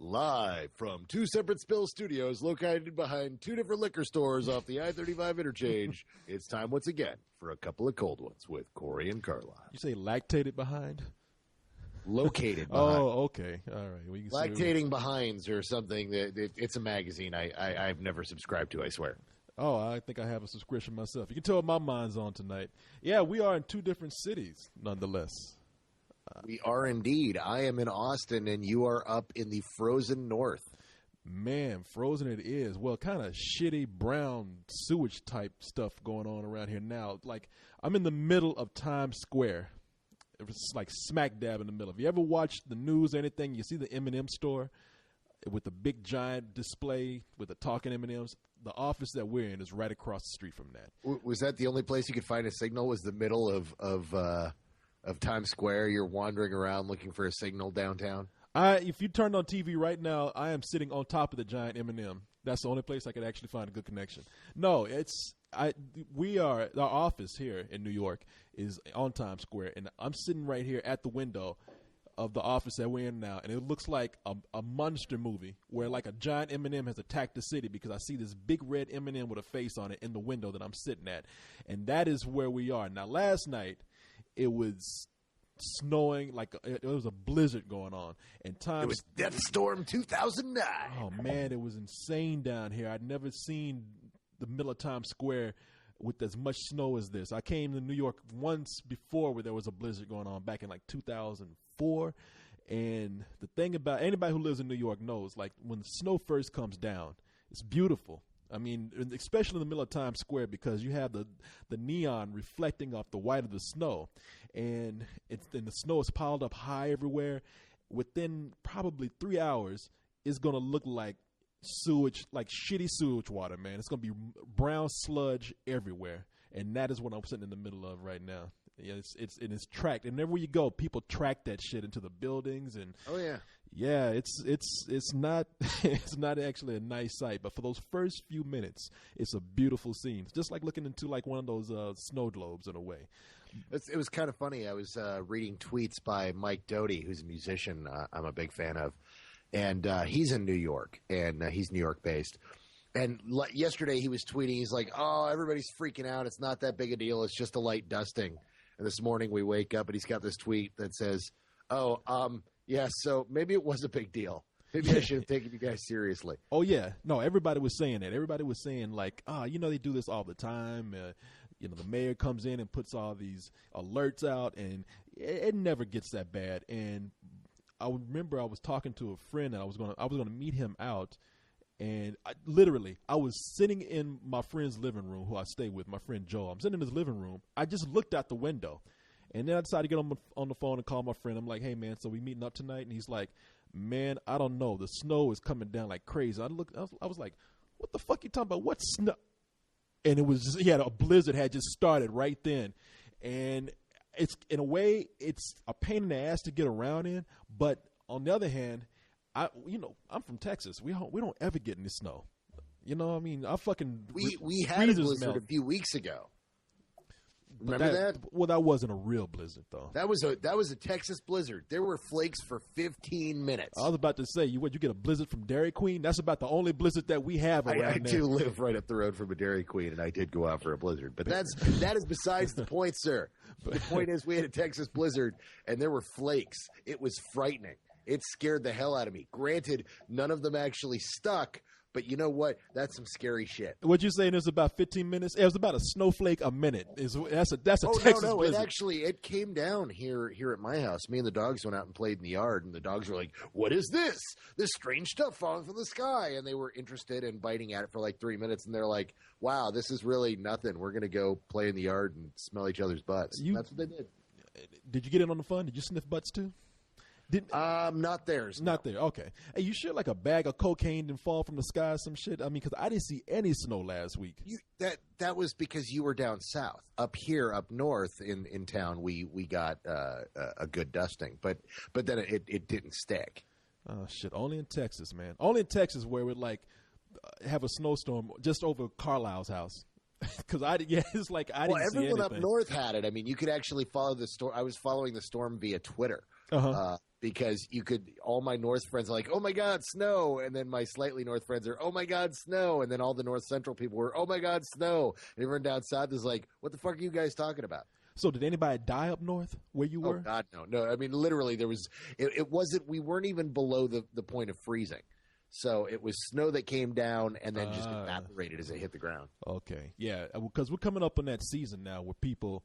Live from two separate Spill studios located behind two different liquor stores off the I-35 interchange, it's time once again for a couple of cold ones with Corey and Carlisle. You say lactated behind? Located behind. Oh, okay. All right. Well, you can Lactating behinds or something. It's a magazine I've never subscribed to, I swear. Oh, I think I have a subscription myself. You can tell what my mind's on tonight. Yeah, we are in two different cities, nonetheless. We are indeed. I am in Austin, and you are up in the frozen north. Man, frozen it is. Well, kind of shitty brown sewage type stuff going on around here now. Like, I'm in the middle of Times Square. It's like smack dab in the middle. If you ever watched the news or anything, you see the M&M store with the big giant display with the talking M&Ms. The office that we're in is right across the street from that. Was that the only place you could find a signal? Was the middle of Times Square? You're wandering around looking for a signal downtown? If you turned on TV right now, I am sitting on top of the giant M&M. That's the only place I could actually find a good connection. No, our office here in New York is on Times Square, and I'm sitting right here at the window of the office that we're in now, and it looks like a monster movie where like a giant M&M has attacked the city because I see this big red M&M with a face on it in the window that I'm sitting at, and that is where we are. Now, last night, it was snowing, like it was a blizzard going on. And it was Death Storm 2009. Oh, man, it was insane down here. I'd never seen the middle of Times Square with as much snow as this. I came to New York once before where there was a blizzard going on back in like 2004. And the thing about anybody who lives in New York knows, like when the snow first comes down, it's beautiful. I mean, especially in the middle of Times Square because you have the neon reflecting off the white of the snow. And the snow is piled up high everywhere. Within probably 3 hours, it's going to look like sewage, like shitty sewage water, man. It's going to be brown sludge everywhere. And that is what I'm sitting in the middle of right now. Yeah, it's tracked. And everywhere you go, people track that shit into the buildings. And oh, yeah. Yeah, it's not it's not actually a nice sight, but for those first few minutes, it's a beautiful scene. It's just like looking into like one of those snow globes in a way. It was kind of funny. I was reading tweets by Mike Doty, who's a musician I'm a big fan of, and he's in New York, and he's New York based. And yesterday he was tweeting, he's like, "Oh, everybody's freaking out. It's not that big a deal. It's just a light dusting." And this morning we wake up and he's got this tweet that says, "Oh, yeah, so maybe it was a big deal. Maybe I should have taken you guys seriously." Oh, yeah. No, everybody was saying that. Everybody was saying, like, they do this all the time. The mayor comes in and puts all these alerts out, and it never gets that bad. And I remember I was talking to a friend, and I was gonna meet him out. And I was sitting in my friend's living room, who I stay with, my friend Joe. I'm sitting in his living room. I just looked out the window. And then I decided to get on the phone and call my friend. I'm like, "Hey, man, so we meeting up tonight?" And he's like, "Man, I don't know. The snow is coming down like crazy." I was like, "What the fuck you talking about? What snow?" And it was just, a blizzard had just started right then. And it's, in a way, it's a pain in the ass to get around in. But on the other hand, I'm from Texas. We don't ever get any snow. You know what I mean? We had a blizzard a few weeks ago. Remember that? Well, that wasn't a real blizzard, though. That was a Texas blizzard. There were flakes for 15 minutes. I was about to say, you get a blizzard from Dairy Queen? That's about the only blizzard that we have around there. I do live right up the road from a Dairy Queen, and I did go out for a blizzard. But that is besides the point, sir. The point is we had a Texas blizzard, and there were flakes. It was frightening. It scared the hell out of me. Granted, none of them actually stuck. But you know what? That's some scary shit. What you saying is about 15 minutes? It was about a snowflake a minute. That's a Texas blizzard. It came down here at my house. Me and the dogs went out and played in the yard, and the dogs were like, "What is this? This strange stuff falling from the sky." And they were interested in biting at it for like 3 minutes, and they're like, "Wow, this is really nothing. We're going to go play in the yard and smell each other's butts." That's what they did. Did you get in on the fun? Did you sniff butts too? Not theirs. Not there. Okay. Hey, you sure like a bag of cocaine didn't fall from the sky or some shit? I mean, because I didn't see any snow last week. That was because you were down south. Up here, up north in town, we got a good dusting, but then it didn't stick. Oh shit! Only in Texas, man. Only in Texas where we'd like have a snowstorm just over Carlisle's house. Because it's like I didn't see anything. Everyone up north had it. I mean, you could actually follow the storm. I was following the storm via Twitter. Uh-huh. because all my north friends are like, oh my God, snow. And then my slightly north friends are, oh my God, snow. And then all the north central people were, oh my God, snow. And everyone down south is like, what the fuck are you guys talking about? So did anybody die up north where you were? Oh God, no. No, I mean, literally it wasn't, we weren't even below the point of freezing. So it was snow that came down and then just evaporated as it hit the ground. Okay. Yeah. Because we're coming up on that season now where people,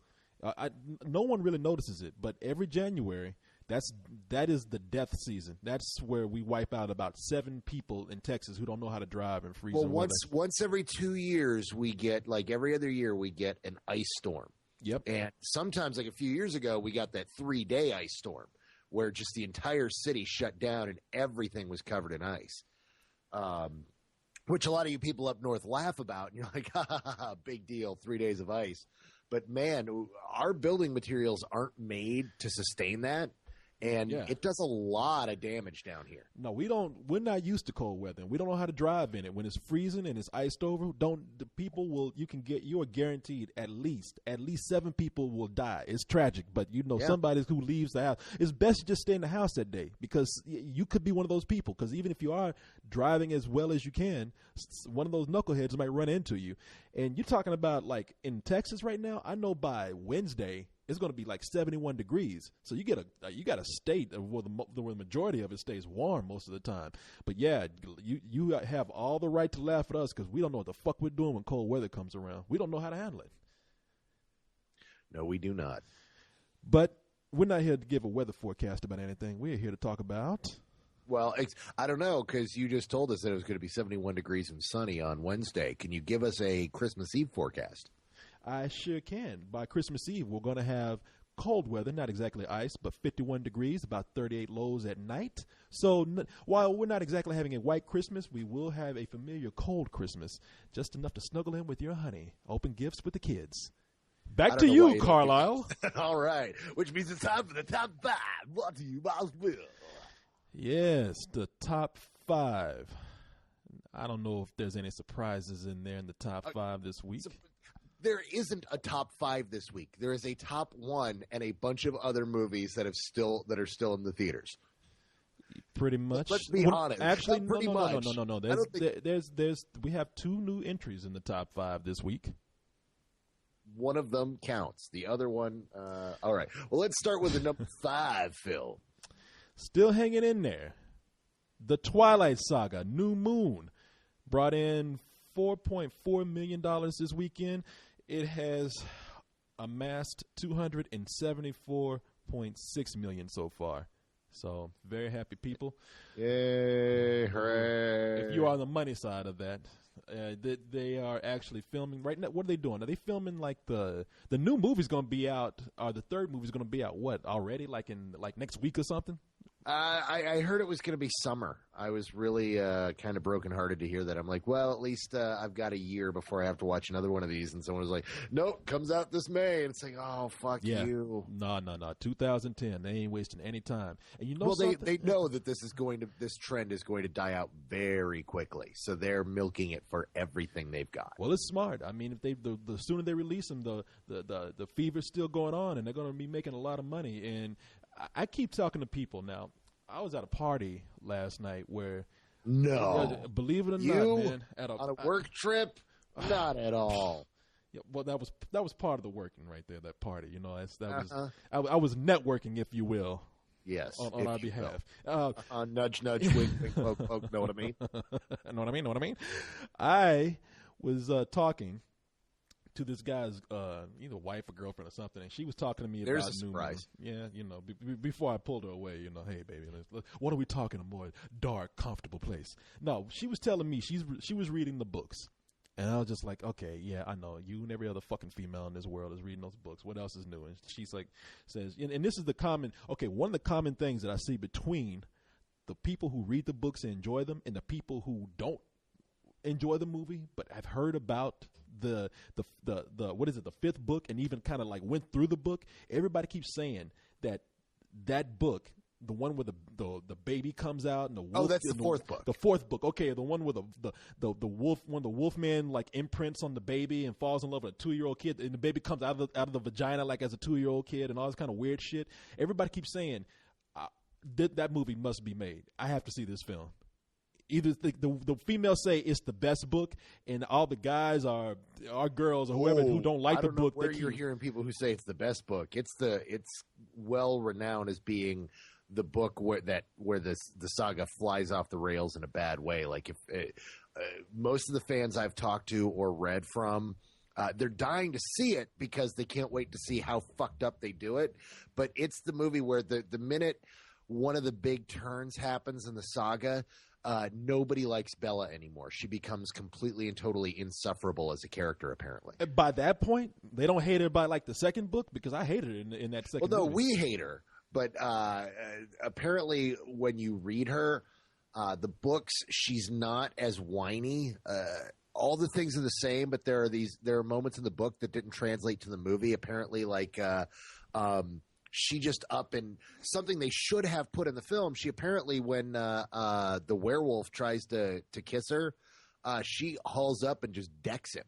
no one really notices it, but every January, that is the death season. That's where we wipe out about 7 people in Texas who don't know how to drive in freezing weather. Once every 2 years, we get, like every other year, we get an ice storm. Yep. And sometimes, like a few years ago, we got that 3-day ice storm where just the entire city shut down and everything was covered in ice. Which a lot of you people up north laugh about, and you're like, ha, ha, ha, ha, big deal, 3 days of ice. But man, our building materials aren't made to sustain that. And it does a lot of damage down here. No, we're not used to cold weather, and we don't know how to drive in it. When it's freezing and it's iced over, you are guaranteed at least 7 people will die. It's tragic, but somebody who leaves the house, it's best to just stay in the house that day, because you could be one of those people, because even if you are driving as well as you can, one of those knuckleheads might run into you. And you're talking about, like, in Texas right now, I know by Wednesday it's going to be like 71 degrees. So you get a state where the majority of it stays warm most of the time. But yeah, you have all the right to laugh at us, because we don't know what the fuck we're doing when cold weather comes around. We don't know how to handle it. No, we do not. But we're not here to give a weather forecast about anything. We're here to talk about... Well, I don't know, because you just told us that it was going to be 71 degrees and sunny on Wednesday. Can you give us a Christmas Eve forecast? I sure can. By Christmas Eve, we're going to have cold weather, not exactly ice, but 51 degrees, about 38 lows at night. So while we're not exactly having a white Christmas, we will have a familiar cold Christmas, just enough to snuggle in with your honey, open gifts with the kids. Back to you, Carlisle. All right, which means it's time for the top 5. Brought to you by Will. Yes, the top 5. I don't know if there's any surprises in there in the top 5 this week. There isn't a top 5 this week. There is a top 1 and a bunch of other movies that are still in the theaters. Pretty much. Let's be honest. Actually, no. We have 2 new entries in the top 5 this week. One of them counts. The other one, all right. Well, let's start with the number 5 film. Still hanging in there. The Twilight Saga, New Moon, brought in $4.4 million this weekend. It has amassed $274.6 million so far. So, very happy people. Yay, hooray. If you are on the money side of that, they are actually filming right now. What are they doing? Are they filming, like, the new movie's going to be out, or the third movie's going to be out, what, already? Like next week or something? I heard it was going to be summer. I was really kind of brokenhearted to hear that. I'm like, well, at least I've got a year before I have to watch another one of these. And someone was like, nope, comes out this May. And it's like, oh, fuck you. No. 2010. They ain't wasting any time. And you know, well, they know that this trend is going to die out very quickly. So they're milking it for everything they've got. Well, it's smart. I mean, if the sooner they release them, the fever's still going on, and they're going to be making a lot of money. And I keep talking to people now. I was at a party last night where, believe it or not, man, on a work trip, not at all. Yeah, well, that was part of the working right there. That party, you know, I was networking, if you will. Yes, on our behalf. Nudge, nudge, wink, wink, poke, poke. Know what I mean? Know what I mean? I was talking to this guy's either wife or girlfriend or something, and she was talking to me There's about a surprise. Yeah, you know, before I pulled her away, you know, hey baby, what are we talking? A more dark, comfortable place. No, she was telling me she was reading the books, and I was just like, okay, yeah, I know you and every other fucking female in this world is reading those books. What else is new? And she's like, says, and this is one of the common things that I see between the people who read the books and enjoy them and the people who don't enjoy the movie, but I've heard about the what is it, the 5th book, and even kind of like went through the book. Everybody keeps saying that book, the one where the baby comes out and the wolf. Oh, that's the 4th book. The 4th book. Okay, the one where the wolf, when the wolf man like imprints on the baby and falls in love with a 2-year-old kid, and the baby comes out of the vagina like as a 2-year-old kid and all this kind of weird shit. Everybody keeps saying that movie must be made. I have to see this film. Either the females say it's the best book, and all the guys are girls or whoever who don't like the book. Where you're hearing people who say it's the best book? It's well renowned as being the book where the saga flies off the rails in a bad way. Like if most of the fans I've talked to or read from, they're dying to see it because they can't wait to see how fucked up they do it. But it's the movie where the minute one of the big turns happens in the saga, nobody likes Bella anymore. She becomes completely and totally insufferable as a character, apparently. By that point, they don't hate her by like the second book, because I hated her in that second Well, no, movie. we hate her. But apparently when you read her, the books, she's not as whiny. All the things are the same, but there are moments in the book that didn't translate to the movie. Apparently, like she just up and something they should have put in the film. She apparently, when the werewolf tries to kiss her, she hauls up and just decks him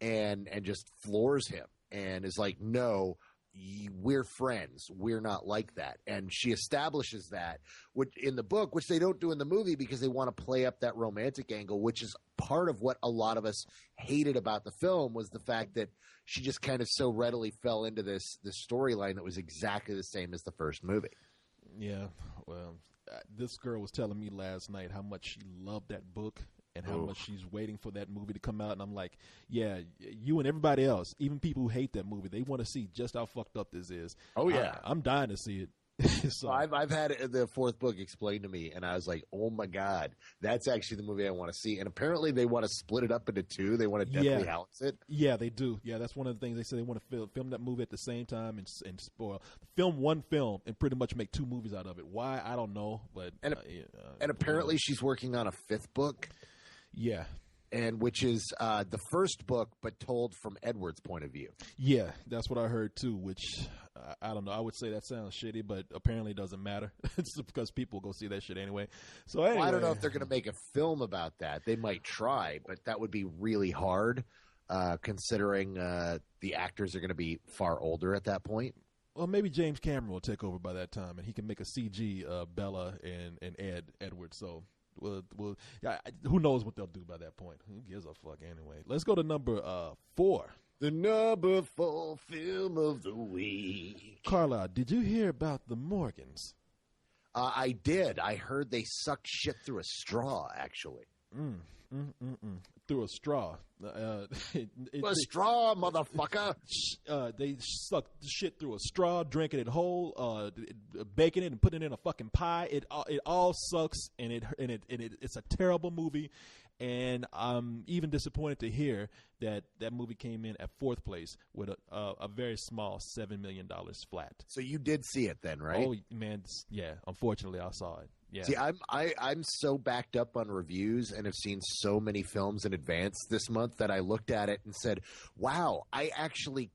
and just floors him and is like, no, we're friends. We're not like that. And she establishes that in the book, which they don't do in the movie because they want to play up that romantic angle, which is part of what a lot of us hated about the film, was the fact that she just kind of so readily fell into this storyline that was exactly the same as the first movie. Yeah, well, this girl was telling me last night how much she loved that book and how much she's waiting for that movie to come out. And I'm like, yeah, you and everybody else, even people who hate that movie, they want to see just how fucked up this is. Oh, yeah. I'm dying to see it. So, I've had the fourth book explained to me, and I was like, oh, my God, that's actually the movie I want to see. And apparently they want to split it up into two. They want to Deathly Hallows it. Yeah, they do. Yeah, that's one of the things they say. They want to film that movie at the same time and spoil. Film one film and pretty much make two movies out of it. Why? I don't know. But And apparently she's working on a fifth book. Yeah. And which is the first book, but told from Edward's point of view. Yeah, that's what I heard too, which I don't know. I would say that sounds shitty, but apparently it doesn't matter. It's because people go see that shit anyway. So anyway. Well, I don't know if they're going to make a film about that. They might try, but that would be really hard considering the actors are going to be far older at that point. Well, maybe James Cameron will take over by that time, and he can make a CG Bella and Edward. So. Well, who knows what they'll do by that point? Who gives a fuck anyway? Let's go to number 4. The number 4 film of the week. Carla, did you hear about the Morgans? I did. I heard they sucked shit through a straw, actually. Through a straw. A straw, motherfucker. They sucked the shit through a straw, drinking it whole, baking it and putting it in a fucking pie. It all sucks, and it's a terrible movie. And I'm even disappointed to hear that movie came in at 4th place with a very small $7 million flat. So you did see it then, right? Oh man, yeah. Unfortunately, I saw it. Yeah. See, I'm so backed up on reviews and have seen so many films in advance this month that I looked at it and said, "Wow, I actually."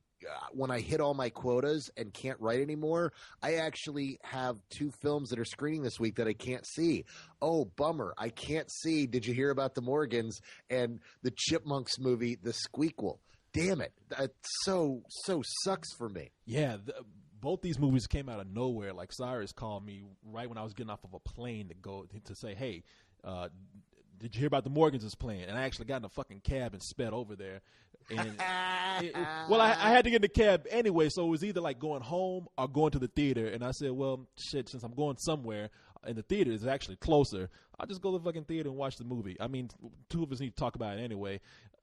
When I hit all my quotas and can't write anymore, I actually have 2 films that are screening this week that I can't see. Oh, bummer. I can't see Did You Hear About the Morgans and the Chipmunks movie, The Squeakquel. Damn it. That so sucks for me. Yeah, both these movies came out of nowhere. Like Cyrus called me right when I was getting off of a plane to say, hey, did you hear about the Morgans is playing? And I actually got in a fucking cab and sped over there. And I had to get in the cab anyway, so it was either like going home or going to the theater. And I said, well, shit, since I'm going somewhere and the theater is actually closer, I'll just go to the fucking theater and watch the movie. I mean, 2 of us need to talk about it anyway.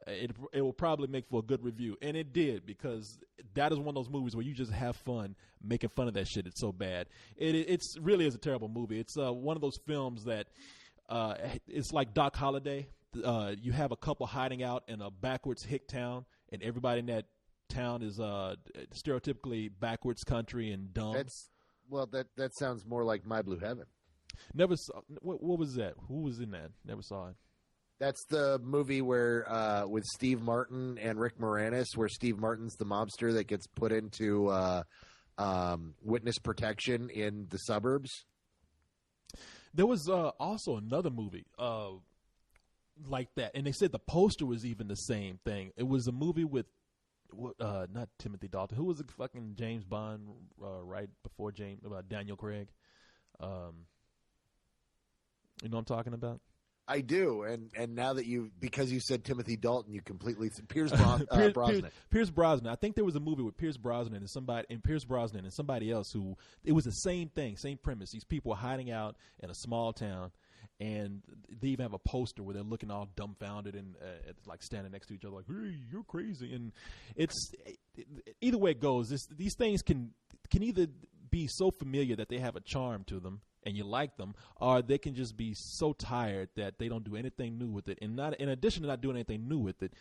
It will probably make for a good review. And it did, because that is one of those movies where you just have fun making fun of that shit. It's so bad. It's really is a terrible movie. It's one of those films that it's like Doc Holliday. You have a couple hiding out in a backwards hick town, and everybody in that town is stereotypically backwards country and dumb. That sounds more like My Blue Heaven. Never saw. What was that? Who was in that? Never saw it. That's the movie where with Steve Martin and Rick Moranis, where Steve Martin's the mobster that gets put into witness protection in the suburbs. There was also another movie like that, and they said the poster was even the same thing. It was a movie with not Timothy Dalton. Who was the fucking James Bond right before Daniel Craig? You know what I'm talking about? I do, and now that because you said Timothy Dalton, you completely Pierce Brosnan. Pierce Brosnan. I think there was a movie with Pierce Brosnan and somebody else who it was the same thing, same premise. These people are hiding out in a small town, and they even have a poster where they're looking all dumbfounded and like standing next to each other, like, "Hey, you're crazy." And it's either way it goes. These things can either be so familiar that they have a charm to them and you like them, or they can just be so tired that they don't do anything new with it. And in addition to not doing anything new with it,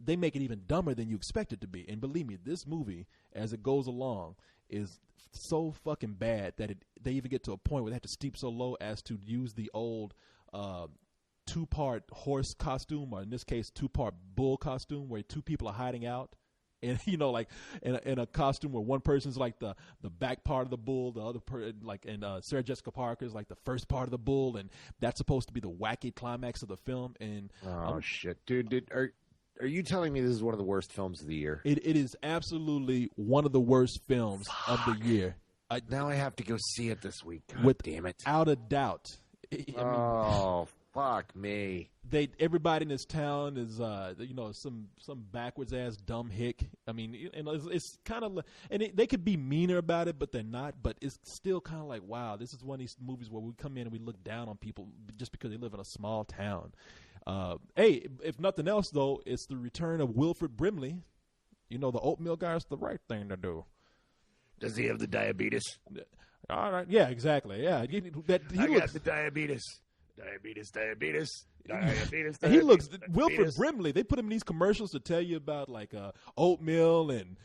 they make it even dumber than you expect it to be. And believe me, this movie, as it goes along, is so fucking bad that they even get to a point where they have to steep so low as to use the old two-part horse costume, or in this case, two-part bull costume, where two people are hiding out. And like in a costume where one person's like the back part of the bull, the other Sarah Jessica Parker is like the first part of the bull, and that's supposed to be the wacky climax of the film. And shit, dude, are you telling me this is one of the worst films of the year? It is absolutely one of the worst films of the year. Now I have to go see it this week. God damn it! Without a doubt. Fuck me. Everybody in this town is some backwards ass dumb hick. I mean, and it's kind of, and they could be meaner about it, but they're not. But it's still kind of like, wow, this is one of these movies where we come in and we look down on people just because they live in a small town. Hey, if nothing else though, it's the return of Wilford Brimley. The oatmeal guy. Is the right thing to do. Does he have the diabetes? All right, yeah, exactly, yeah. I got the diabetes. Diabetes. He looks Wilford Brimley. They put him in these commercials to tell you about like oatmeal and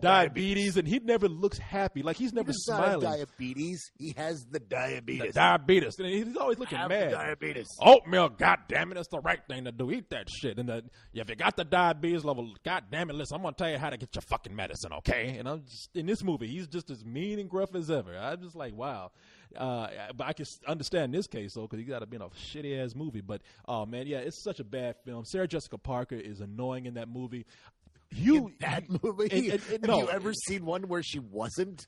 diabetes, and he never looks happy. Like he's never smiling. Diabetes. He has the diabetes. Diabetes, and he's always looking mad. Diabetes. Oatmeal, goddamn it, that's the right thing to do. Eat that shit. And if you got the diabetes level, goddamn it, listen, I'm gonna tell you how to get your fucking medicine, okay? And I'm just in this movie, he's just as mean and gruff as ever. I'm just like, wow. But I can understand this case though, because he got to be in a shitty ass movie. But oh man, yeah, it's such a bad film. Sarah Jessica Parker is annoying in that movie. That movie? Have you ever seen one where she wasn't?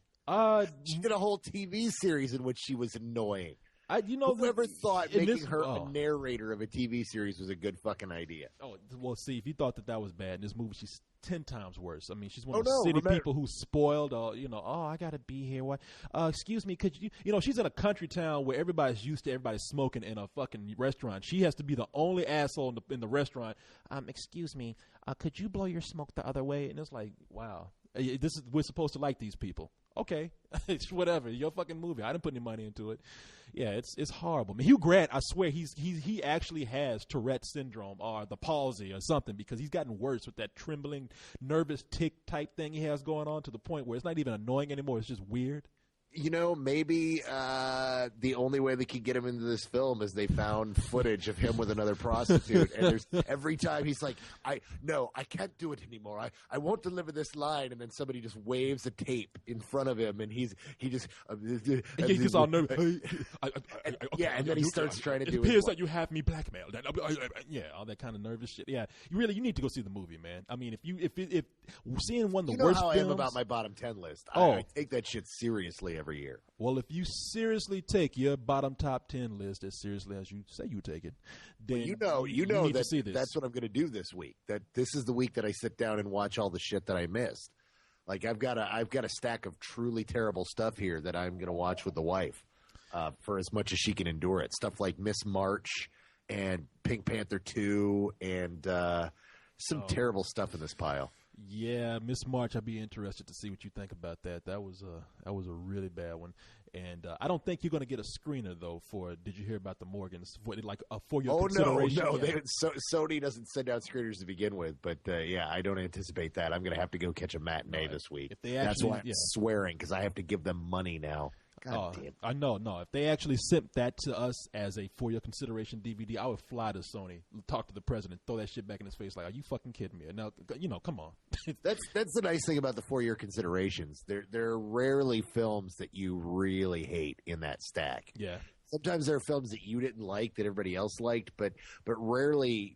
She did a whole TV series in which she was annoying. Whoever thought making her a narrator of a TV series was a good fucking idea? Oh, well, see, if you thought that was bad, in this movie, she's 10 times worse. I mean, she's one of the city people who's spoiled. I got to be here. What? Excuse me, could you? She's in a country town where everybody's used to everybody smoking in a fucking restaurant. She has to be the only asshole in the restaurant. Excuse me, could you blow your smoke the other way? And it's like, wow, we're supposed to like these people. Okay, it's whatever. Your fucking movie. I didn't put any money into it. Yeah, it's horrible. I mean, Hugh Grant, I swear, he actually has Tourette syndrome or the palsy or something, because he's gotten worse with that trembling, nervous tick type thing he has going on, to the point where it's not even annoying anymore. It's just weird. Maybe the only way they could get him into this film is they found footage of him with another prostitute. And every time he's like, I can't do it anymore. I won't deliver this line. And then somebody just waves a tape in front of him, and he just he's all nervous. And then he starts trying to do it. It appears that you have me blackmailed. Yeah, all that kind of nervous shit. Yeah, you need to go see the movie, man. I mean, if seeing one of the worst films, I am about my bottom 10 list. I take that shit seriously every year. Well, if you seriously take your bottom top 10 list as seriously as you say you take it, then you need to see this. That's what I'm going to do this week. That this is the week that I sit down and watch all the shit that I missed. Like I've got a stack of truly terrible stuff here that I'm going to watch with the wife for as much as she can endure it. Stuff like Miss March and Pink Panther 2 and some terrible stuff in this pile. Yeah, Miss March, I'd be interested to see what you think about that. That was a really bad one, and I don't think you're going to get a screener though. Did you hear about the Morgans for your consideration? No, Sony doesn't send out screeners to begin with, but I don't anticipate that. I'm going to have to go catch a matinee this week. That's why I'm swearing, because I have to give them money now. God damn. I know. No, if they actually sent that to us as a for your consideration DVD, I would fly to Sony, talk to the president, throw that shit back in his face like, are you fucking kidding me? Now, come on. That's the nice thing about the for your considerations. There are rarely films that you really hate in that stack. Yeah. Sometimes there are films that you didn't like that everybody else liked, but rarely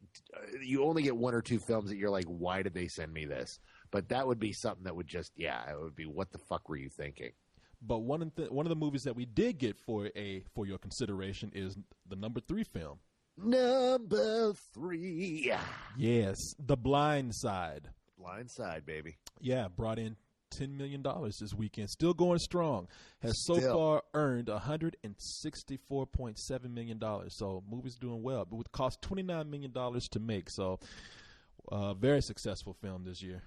you only get one or two films that you're like, why did they send me this? But that would be something that would just, it would be, what the fuck were you thinking? But one of the movies that we did get for your consideration is the number 3 film. Number 3. Yes, The Blind Side. Blind Side, baby. Yeah, brought in $10 million this weekend. Still going strong. Has so far earned $164.7 million. So, movie's doing well. But it cost $29 million to make. So, very successful film this year.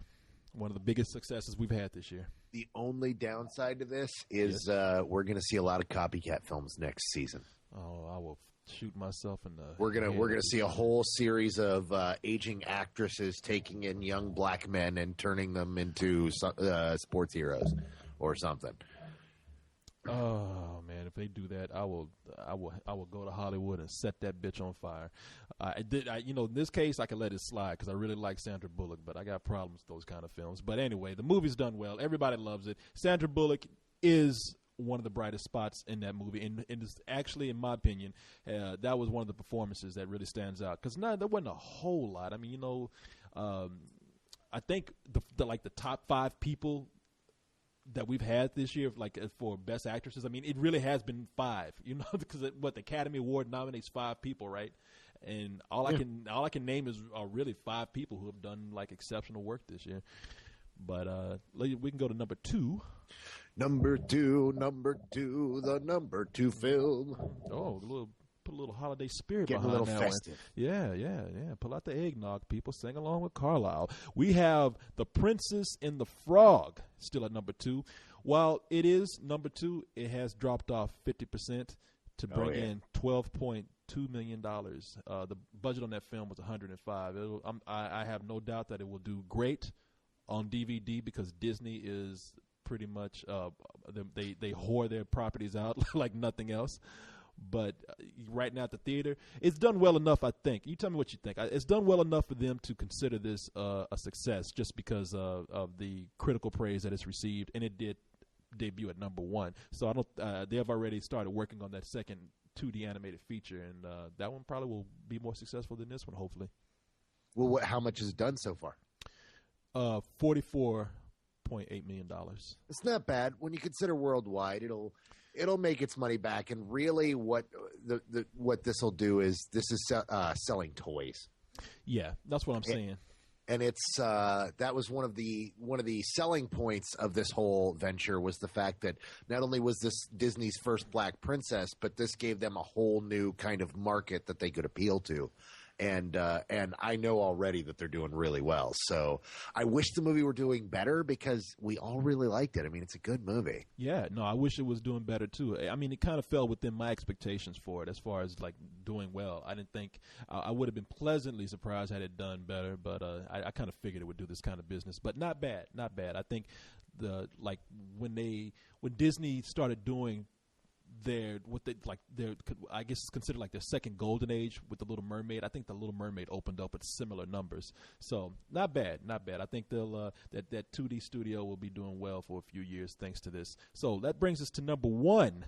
One of the biggest successes we've had this year. The only downside to this is we're going to see a lot of copycat films next season. Oh, I will shoot myself in the We're gonna see a whole series of aging actresses taking in young black men and turning them into sports heroes or something. Oh man, if they do that, I will go to Hollywood and set that bitch on fire. In this case, I can let it slide because I really like Sandra Bullock, but I got problems with those kind of films. But anyway, the movie's done well. Everybody loves it. Sandra Bullock is one of the brightest spots in that movie, and it's actually, in my opinion, that was one of the performances that really stands out. Because there wasn't a whole lot. I mean, I think the top 5 people that we've had this year, for best actresses, I mean, it really has been 5. Because the Academy Award nominates 5 people, right? And all I can name is really 5 people who have done exceptional work this year. But we can go to number 2. Number two, the number 2 film. Oh, put a little holiday spirit Getting behind a little that festive. one. Yeah. Pull out the eggnog, people. Sing along with Carlisle. We have The Princess and the Frog still at number 2. While it is number 2, it has dropped off 50% to bring in $12.2 million. The budget on that film was $105. I have no doubt that it will do great on DVD because Disney is pretty much they whore their properties out like nothing else. But right now at the theater, it's done well enough, I think. You tell me what you think. It's done well enough for them to consider this a success just because of the critical praise that it's received, and it did debut at number 1. So I don't. They have already started working on that second 2D animated feature, and that one probably will be more successful than this one, hopefully. Well, how much is done so far? $44.8 million. It's not bad when you consider worldwide. It'll make its money back, and really, what this will do is selling toys. Yeah, that's what I'm saying. And it's that was one of the selling points of this whole venture was the fact that not only was this Disney's first black princess, but this gave them a whole new kind of market that they could appeal to. And I know already that they're doing really well. So I wish the movie were doing better because we all really liked it. I mean, it's a good movie. Yeah, no, I wish it was doing better too. I mean, it kind of fell within my expectations for it as far as doing well. I didn't think I would have been pleasantly surprised had it done better, but I kind of figured it would do this kind of business. But not bad. I think when Disney started doing I guess it's considered their second golden age with the Little Mermaid. I think the Little Mermaid opened up with similar numbers, so not bad. I think they'll that 2D studio will be doing well for a few years thanks to this. So that brings us to number 1.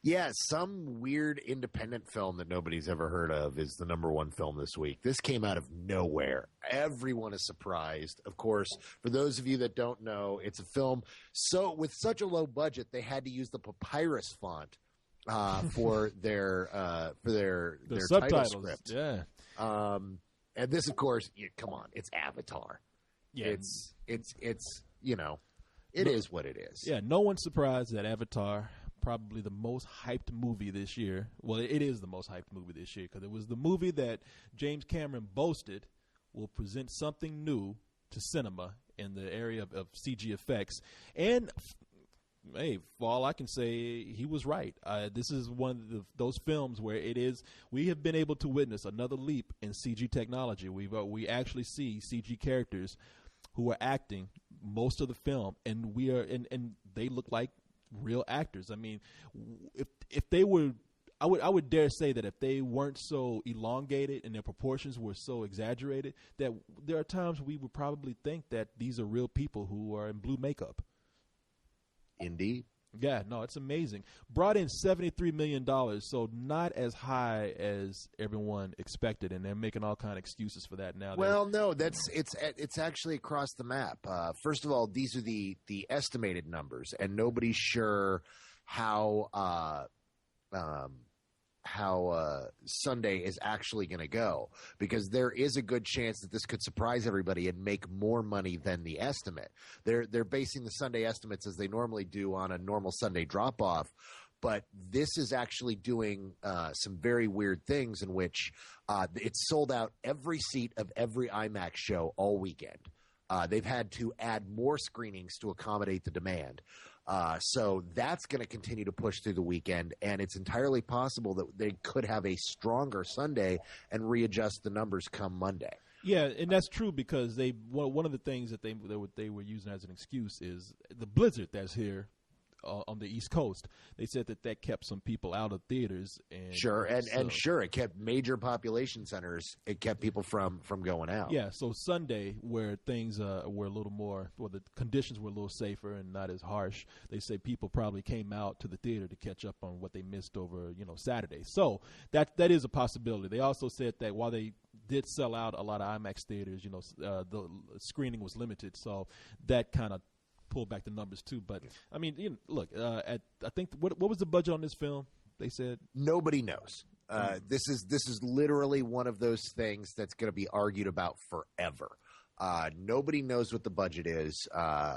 Yeah, some weird independent film that nobody's ever heard of is the number 1 film this week. This came out of nowhere. Everyone is surprised. Of course, for those of you that don't know, it's a film with such a low budget, they had to use the papyrus font for their title script. Yeah. And this, of course, come on, it's Avatar. Yeah. It is what it is. Yeah, no one's surprised that Avatar, probably the most hyped movie this year. Well, it is the most hyped movie this year because it was the movie that James Cameron boasted will present something new to cinema in the area of CG effects. And, hey, for all I can say, he was right. This is one of those films where we have been able to witness another leap in CG technology. We actually see CG characters who are acting most of the film, and and they look like real actors. I mean, if they were, I would dare say that if they weren't so elongated and their proportions were so exaggerated, that there are times we would probably think that these are real people who are in blue makeup. Indeed. Yeah, no, it's amazing. Brought in $73 million, so not as high as everyone expected, and they're making all kind of excuses for that now. Well, no, it's actually across the map. First of all, these are the estimated numbers, and nobody's sure how Sunday is actually going to go, because there is a good chance that this could surprise everybody and make more money than the estimate. They're basing the Sunday estimates as they normally do on a normal Sunday drop off, but this is actually doing some very weird things in which it's sold out every seat of every IMAX show all weekend. They've had to add more screenings to accommodate the demand. So that's going to continue to push through the weekend, and it's entirely possible that they could have a stronger Sunday and readjust the numbers come Monday. Yeah, and that's true, because one of the things that they were using as an excuse is the blizzard that's here on the East Coast. They said that kept some people out of theaters. And sure, and sure, it kept major population centers. It kept people from going out. Yeah, so Sunday, where things were a little more, well, the conditions were a little safer and not as harsh. They say people probably came out to the theater to catch up on what they missed over, Saturday. So that is a possibility. They also said that while they did sell out a lot of IMAX theaters, the screening was limited, so that kind of pull back the numbers too. But I mean, look, I think what was the budget on this film? They said nobody knows. This is literally one of those things that's going to be argued about forever. Nobody knows what the budget is.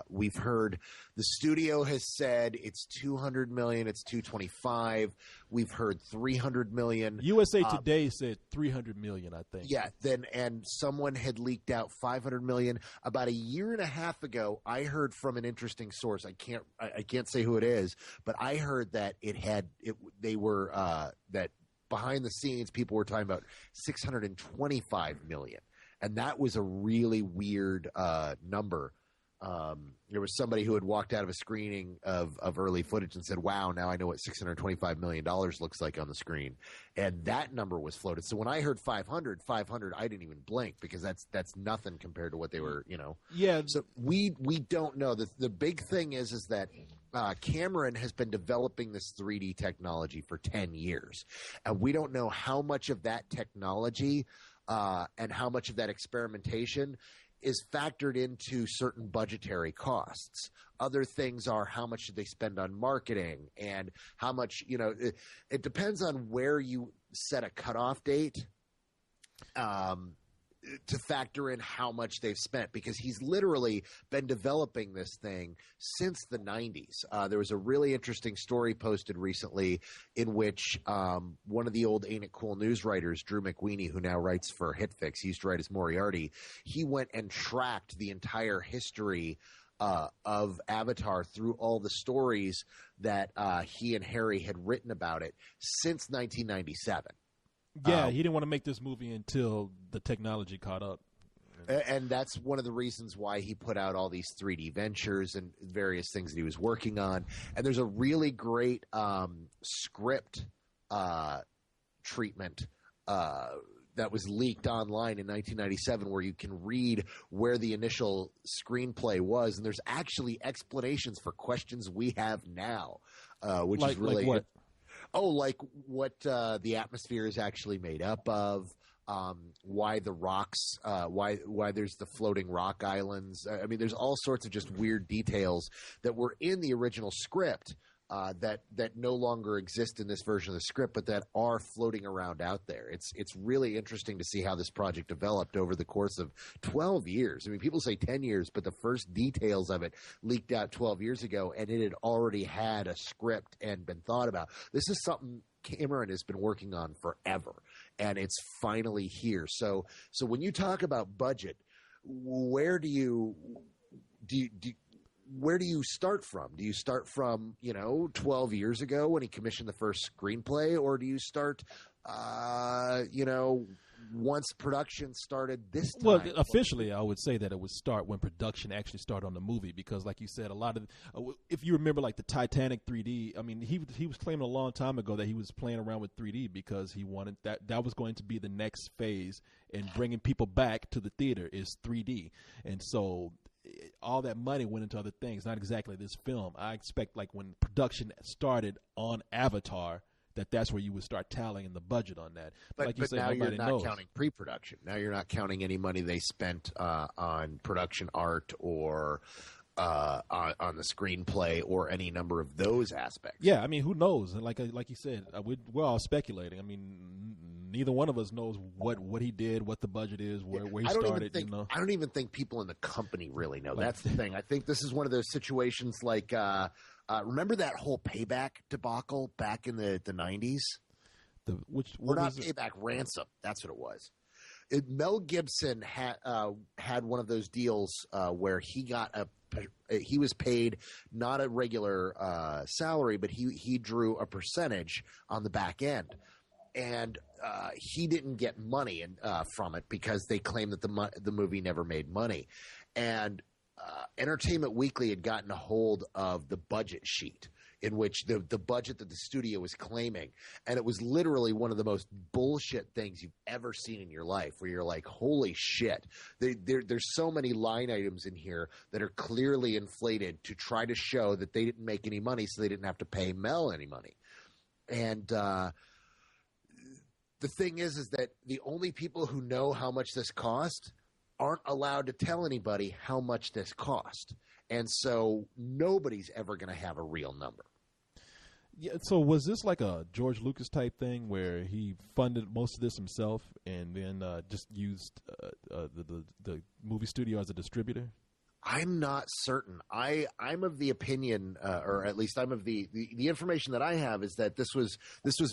We've heard the studio has said it's $200 million, it's $225. We've heard $300 million. USA Today said $300 million, I think. Yeah. And someone had leaked out $500 million about a year and a half ago. I heard from an interesting source. I can't say who it is, but I heard that that behind the scenes people were talking about $625 million. And that was a really weird number. There was somebody who had walked out of a screening of early footage and said, wow, now I know what $625 million looks like on the screen. And that number was floated. So when I heard 500, I didn't even blink, because that's nothing compared to what they were, Yeah. So we don't know. The big thing is that Cameron has been developing this 3D technology for 10 years. And we don't know how much of that technology and how much of that experimentation is factored into certain budgetary costs. Other things are how much did they spend on marketing, and how much, it depends on where you set a cutoff date to factor in how much they've spent, because he's literally been developing this thing since the 90s. There was a really interesting story posted recently in which one of the old Ain't It Cool news writers, Drew McWeeny, who now writes for HitFix, he used to write as Moriarty, he went and tracked the entire history of Avatar through all the stories that he and Harry had written about it since 1997. Yeah, he didn't want to make this movie until the technology caught up. And that's one of the reasons why he put out all these 3D ventures and various things that he was working on. And there's a really great script treatment that was leaked online in 1997 where you can read where the initial screenplay was. And there's actually explanations for questions we have now, which is really... Like what? Oh, like what the atmosphere is actually made up of, why the rocks, why there's the floating rock islands. I mean, there's all sorts of just weird details that were in the original script that no longer exist in this version of the script, but that are floating around out there. It's really interesting to see how this project developed over the course of 12 years. I mean, people say 10 years, but the first details of it leaked out 12 years ago, and it had already had a script and been thought about. This is something Cameron has been working on forever, and it's finally here. So when you talk about budget, where do you start from? Do you start from, 12 years ago when he commissioned the first screenplay, or do you start, once production started this time? Well, officially, I would say that it would start when production actually started on the movie, because, like you said, a lot of, if you remember, like the Titanic 3D, I mean, he was claiming a long time ago that he was playing around with 3D because he wanted that was going to be the next phase in bringing people back to the theater is 3D, and so all that money went into other things, not exactly this film. I expect like when production started on Avatar, that's where you would start tallying the budget on that. Like you but say, now you're nobody not knows. counting pre-production. Now you're not counting any money they spent on production art or on the screenplay or any number of those aspects. Yeah, I mean, who knows? And like you said, we're all speculating. I mean, neither one of us knows what he did, what the budget is, where he started. I don't even think people in the company really know. That's the thing. I think this is one of those situations like remember that whole Payback debacle back in the 90s? Payback, Ransom. That's what it was. Mel Gibson had one of those deals where he was paid not a regular salary, but he drew a percentage on the back end, and he didn't get money from it because they claimed that the movie never made money, and Entertainment Weekly had gotten a hold of the budget sheet in which the budget that the studio was claiming, and it was literally one of the most bullshit things you've ever seen in your life, where you're like, holy shit, there's so many line items in here that are clearly inflated to try to show that they didn't make any money, so they didn't have to pay Mel any money. And the thing is that the only people who know how much this cost aren't allowed to tell anybody how much this cost. And so nobody's ever going to have a real number. Yeah. So was this like a George Lucas type thing where he funded most of this himself and then just used the movie studio as a distributor? I'm not certain. I'm of the opinion, or at least I'm of the information that I have is that this was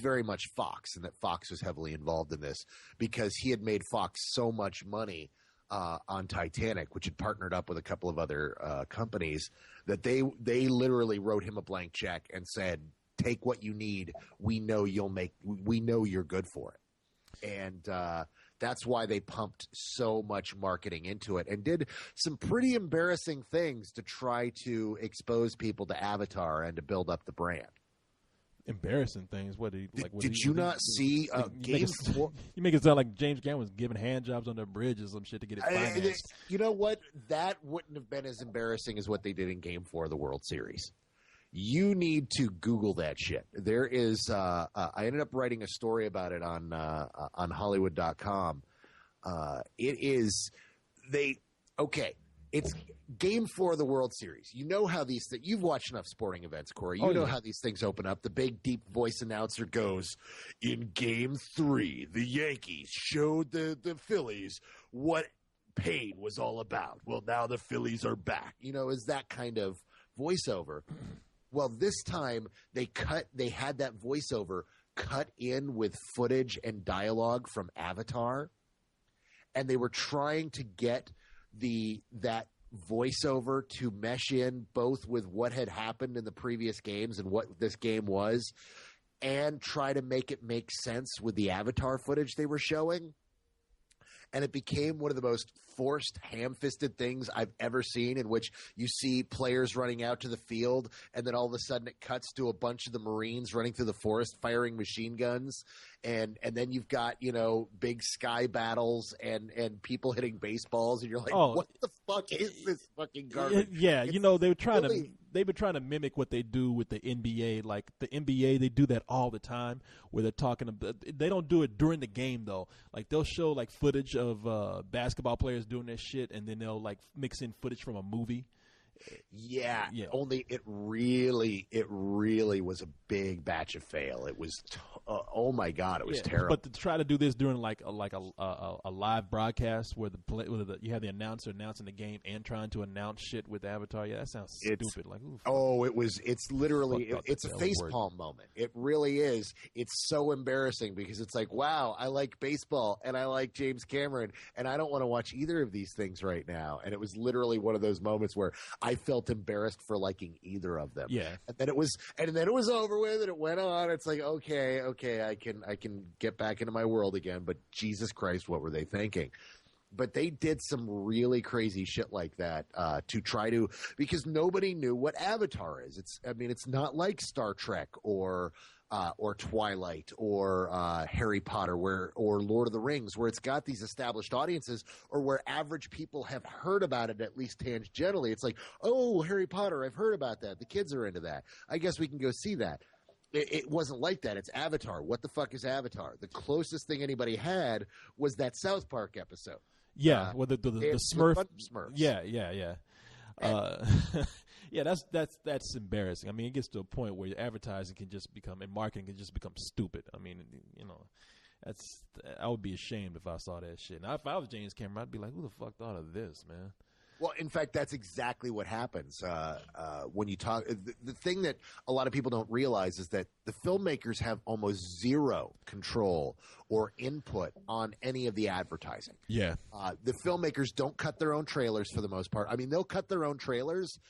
very much Fox, and that Fox was heavily involved in this because he had made Fox so much money on Titanic, which had partnered up with a couple of other companies, that they literally wrote him a blank check and said, "Take what you need. We know you're good for it." And that's why they pumped so much marketing into it and did some pretty embarrassing things to try to expose people to Avatar and to build up the brand. Embarrassing things. Did you not see Game 4? You make it sound like James Cameron was giving hand jobs on the bridge or some shit to get it financed. You know what? That wouldn't have been as embarrassing as what they did in Game 4 of the World Series. You need to Google that shit. There is I ended up writing a story about it on Hollywood.com. It's Game 4 of the World Series. You know how these things – you've watched enough sporting events, Corey. You know how these things open up. The big, deep voice announcer goes, in Game 3, the Yankees showed the Phillies what pain was all about. Well, now the Phillies are back. Is that kind of voiceover. Well, this time they had that voiceover cut in with footage and dialogue from Avatar, and they were trying to get that voiceover to mesh in both with what had happened in the previous games and what this game was, and try to make it make sense with the Avatar footage they were showing. And it became one of the most forced, ham-fisted things I've ever seen, in which you see players running out to the field, and then all of a sudden it cuts to a bunch of the Marines running through the forest firing machine guns, and then you've got, big sky battles and people hitting baseballs, and you're like, what the fuck is this fucking garbage? Yeah, they've been trying to mimic what they do with the NBA. Like the NBA, they do that all the time, where they're talking about. They don't do it during the game though. Like they'll show like footage of basketball players doing that shit, and then they'll like mix in footage from a movie. Yeah. Only it really was a big batch of fail. It was, oh my God, it was terrible. But to try to do this during like a live broadcast where you have the announcer announcing the game and trying to announce shit with Avatar, that sounds stupid. Like, it's literally, it's a facepalm moment. It really is. It's so embarrassing because it's like, wow, I like baseball and I like James Cameron and I don't want to watch either of these things right now. And it was literally one of those moments where I felt embarrassed for liking either of them. Yeah. And then it was over with and it went on. It's like, okay, I can get back into my world again. But Jesus Christ, what were they thinking? But they did some really crazy shit like that to try to, because nobody knew what Avatar is. It's not like Star Trek or or Twilight or Harry Potter or Lord of the Rings, where it's got these established audiences or where average people have heard about it at least tangentially. It's like, oh, Harry Potter, I've heard about that. The kids are into that. I guess we can go see that. It wasn't like that. It's Avatar. What the fuck is Avatar? The closest thing anybody had was that South Park episode. Yeah, well, the Smurf. Smurfs. Yeah. Yeah, that's embarrassing. I mean, it gets to a point where advertising can just become and marketing can just become stupid. I mean, I would be ashamed if I saw that shit. Now, if I was James Cameron, I'd be like, who the fuck thought of this, man? Well, in fact, that's exactly what happens when you talk. The thing that a lot of people don't realize is that the filmmakers have almost zero control or input on any of the advertising. Yeah. The filmmakers don't cut their own trailers for the most part. I mean, they'll cut their own trailers,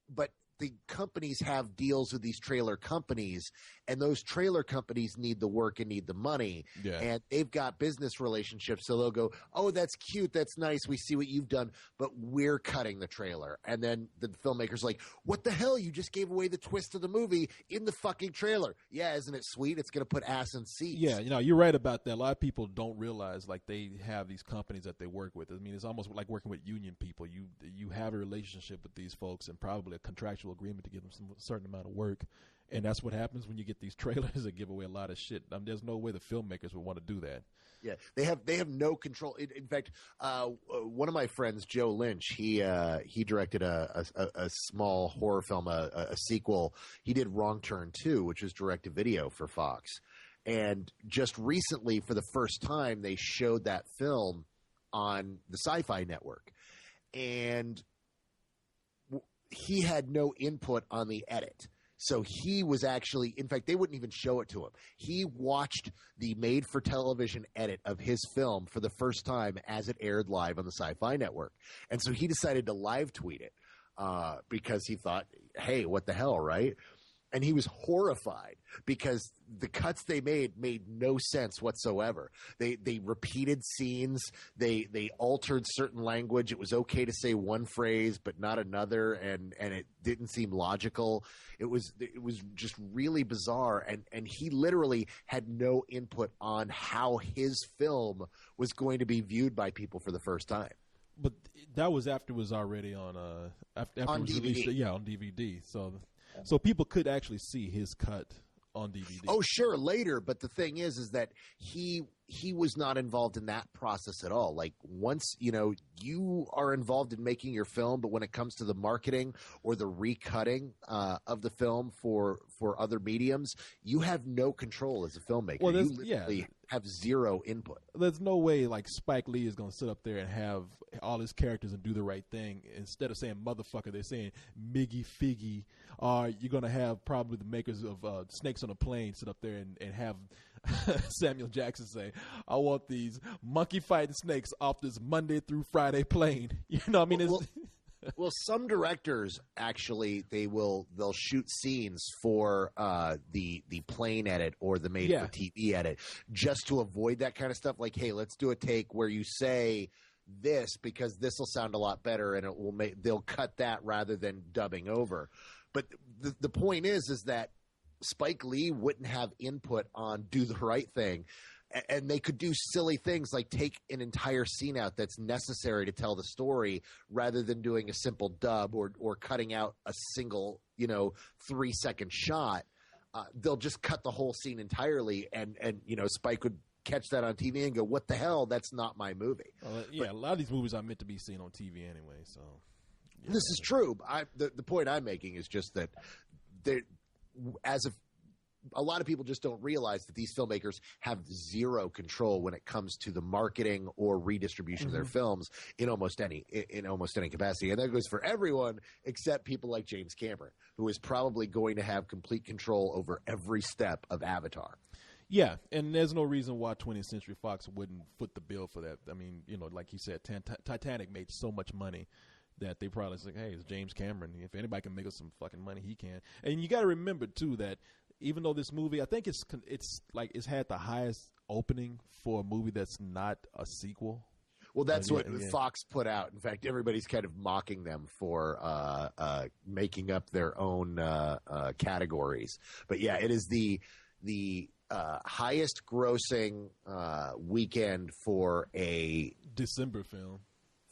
but the companies have deals with these trailer companies, and those trailer companies need the work and need the money. Yeah. And they've got business relationships, so they'll go, oh, that's cute, that's nice, we see what you've done, but we're cutting the trailer. And then the filmmaker's like, what the hell? You just gave away the twist of the movie in the fucking trailer. Yeah, isn't it sweet? It's going to put ass in seats. Yeah, you're right about that. A lot of people don't realize, like, they have these companies that they work with. I mean, it's almost like working with union people. You have a relationship with these folks and probably a contractual agreement to give them a certain amount of work. And that's what happens when you get these trailers that give away a lot of shit. I mean, there's no way the filmmakers would want to do that. Yeah, they have no control. In fact, one of my friends, Joe Lynch, he directed a small horror film, a sequel. He did Wrong Turn 2, which was direct-to-video for Fox. And just recently, for the first time, they showed that film on the Sci-Fi Network. And he had no input on the edit. So he was actually, in fact, they wouldn't even show it to him. He watched the made-for-television edit of his film for the first time as it aired live on the Sci-Fi Network. And so he decided to live tweet it because he thought, hey, what the hell, right? And he was horrified because the cuts they made no sense whatsoever. They repeated scenes. They altered certain language. It was okay to say one phrase but not another, and it didn't seem logical. It was just really bizarre, and he literally had no input on how his film was going to be viewed by people for the first time. But that was after it was already on after on it was DVD. Released, yeah, on DVD. So people could actually see his cut on DVD. Oh, sure, later. But the thing is that he was not involved in that process at all. Like, once, you are involved in making your film, but when it comes to the marketing or the recutting of the film for other mediums, you have no control as a filmmaker. Well, you literally have zero input. There's no way like Spike Lee is going to sit up there and have all his characters and do the right thing. Instead of saying motherfucker, they're saying Miggy Figgy. You're going to have probably the makers of Snakes on a Plane sit up there and have Samuel Jackson say, I want these monkey fighting snakes off this Monday through Friday plane. You know what I mean? Well, some directors actually they'll shoot scenes for the plane edit or the made for TV edit just to avoid that kind of stuff. Like, hey, let's do a take where you say this because this will sound a lot better, and they'll cut that rather than dubbing over. But the point is that Spike Lee wouldn't have input on Do the Right Thing. And they could do silly things like take an entire scene out that's necessary to tell the story rather than doing a simple dub or cutting out a single, 3-second shot. They'll just cut the whole scene entirely. And Spike would catch that on TV and go, what the hell? That's not my movie. A lot of these movies are meant to be seen on TV anyway. So yeah. This is true. The point I'm making is just that a lot of people just don't realize that these filmmakers have zero control when it comes to the marketing or redistribution of their films in almost any capacity. And that goes for everyone except people like James Cameron, who is probably going to have complete control over every step of Avatar. Yeah, and there's no reason why 20th Century Fox wouldn't foot the bill for that. I mean, like you said, Titanic made so much money that they probably think, hey, it's James Cameron. If anybody can make us some fucking money, he can. And you got to remember too that even though this movie, I think it's had the highest opening for a movie that's not a sequel. Well, that's what Fox put out. In fact, everybody's kind of mocking them for making up their own categories. But yeah, it is the highest grossing weekend for a December film.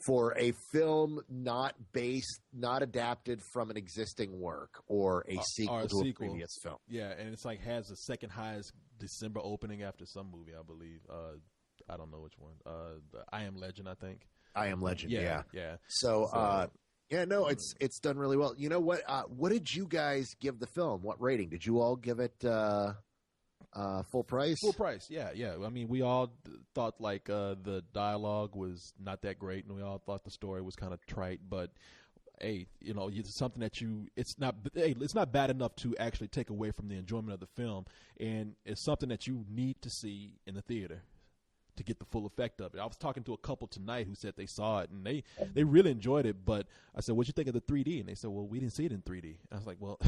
For a film not adapted from an existing work or a sequel to a previous film. Yeah, and it's like has the second highest December opening after some movie, I believe. I don't know which one. I Am Legend, I think. I Am Legend, yeah. So it's done really well. You know what? What did you guys give the film? What rating? Did you all give it full price? Full price, yeah. I mean, we all thought like the dialogue was not that great, and we all thought the story was kind of trite. But hey, you know, it's something that it's not bad enough to actually take away from the enjoyment of the film, and it's something that you need to see in the theater to get the full effect of it. I was talking to a couple tonight who said they saw it and they really enjoyed it, but I said, what'd you think of the 3D? And they said, well, we didn't see it in 3D. I was like, well,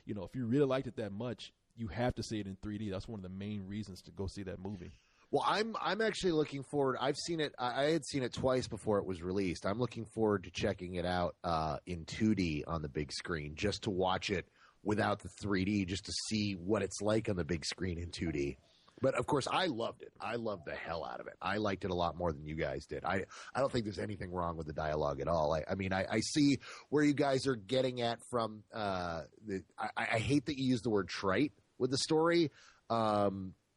you know, if you really liked it that much, you have to see it in 3D. That's one of the main reasons to go see that movie. Well, I'm actually looking forward. I've seen it. I had seen it twice before it was released. I'm looking forward to checking it out in 2D on the big screen, just to watch it without the 3D, just to see what it's like on the big screen in 2D. But, of course, I loved it. I loved the hell out of it. I liked it a lot more than you guys did. I don't think there's anything wrong with the dialogue at all. I mean, I see where you guys are getting at from I hate that you use the word trite with the story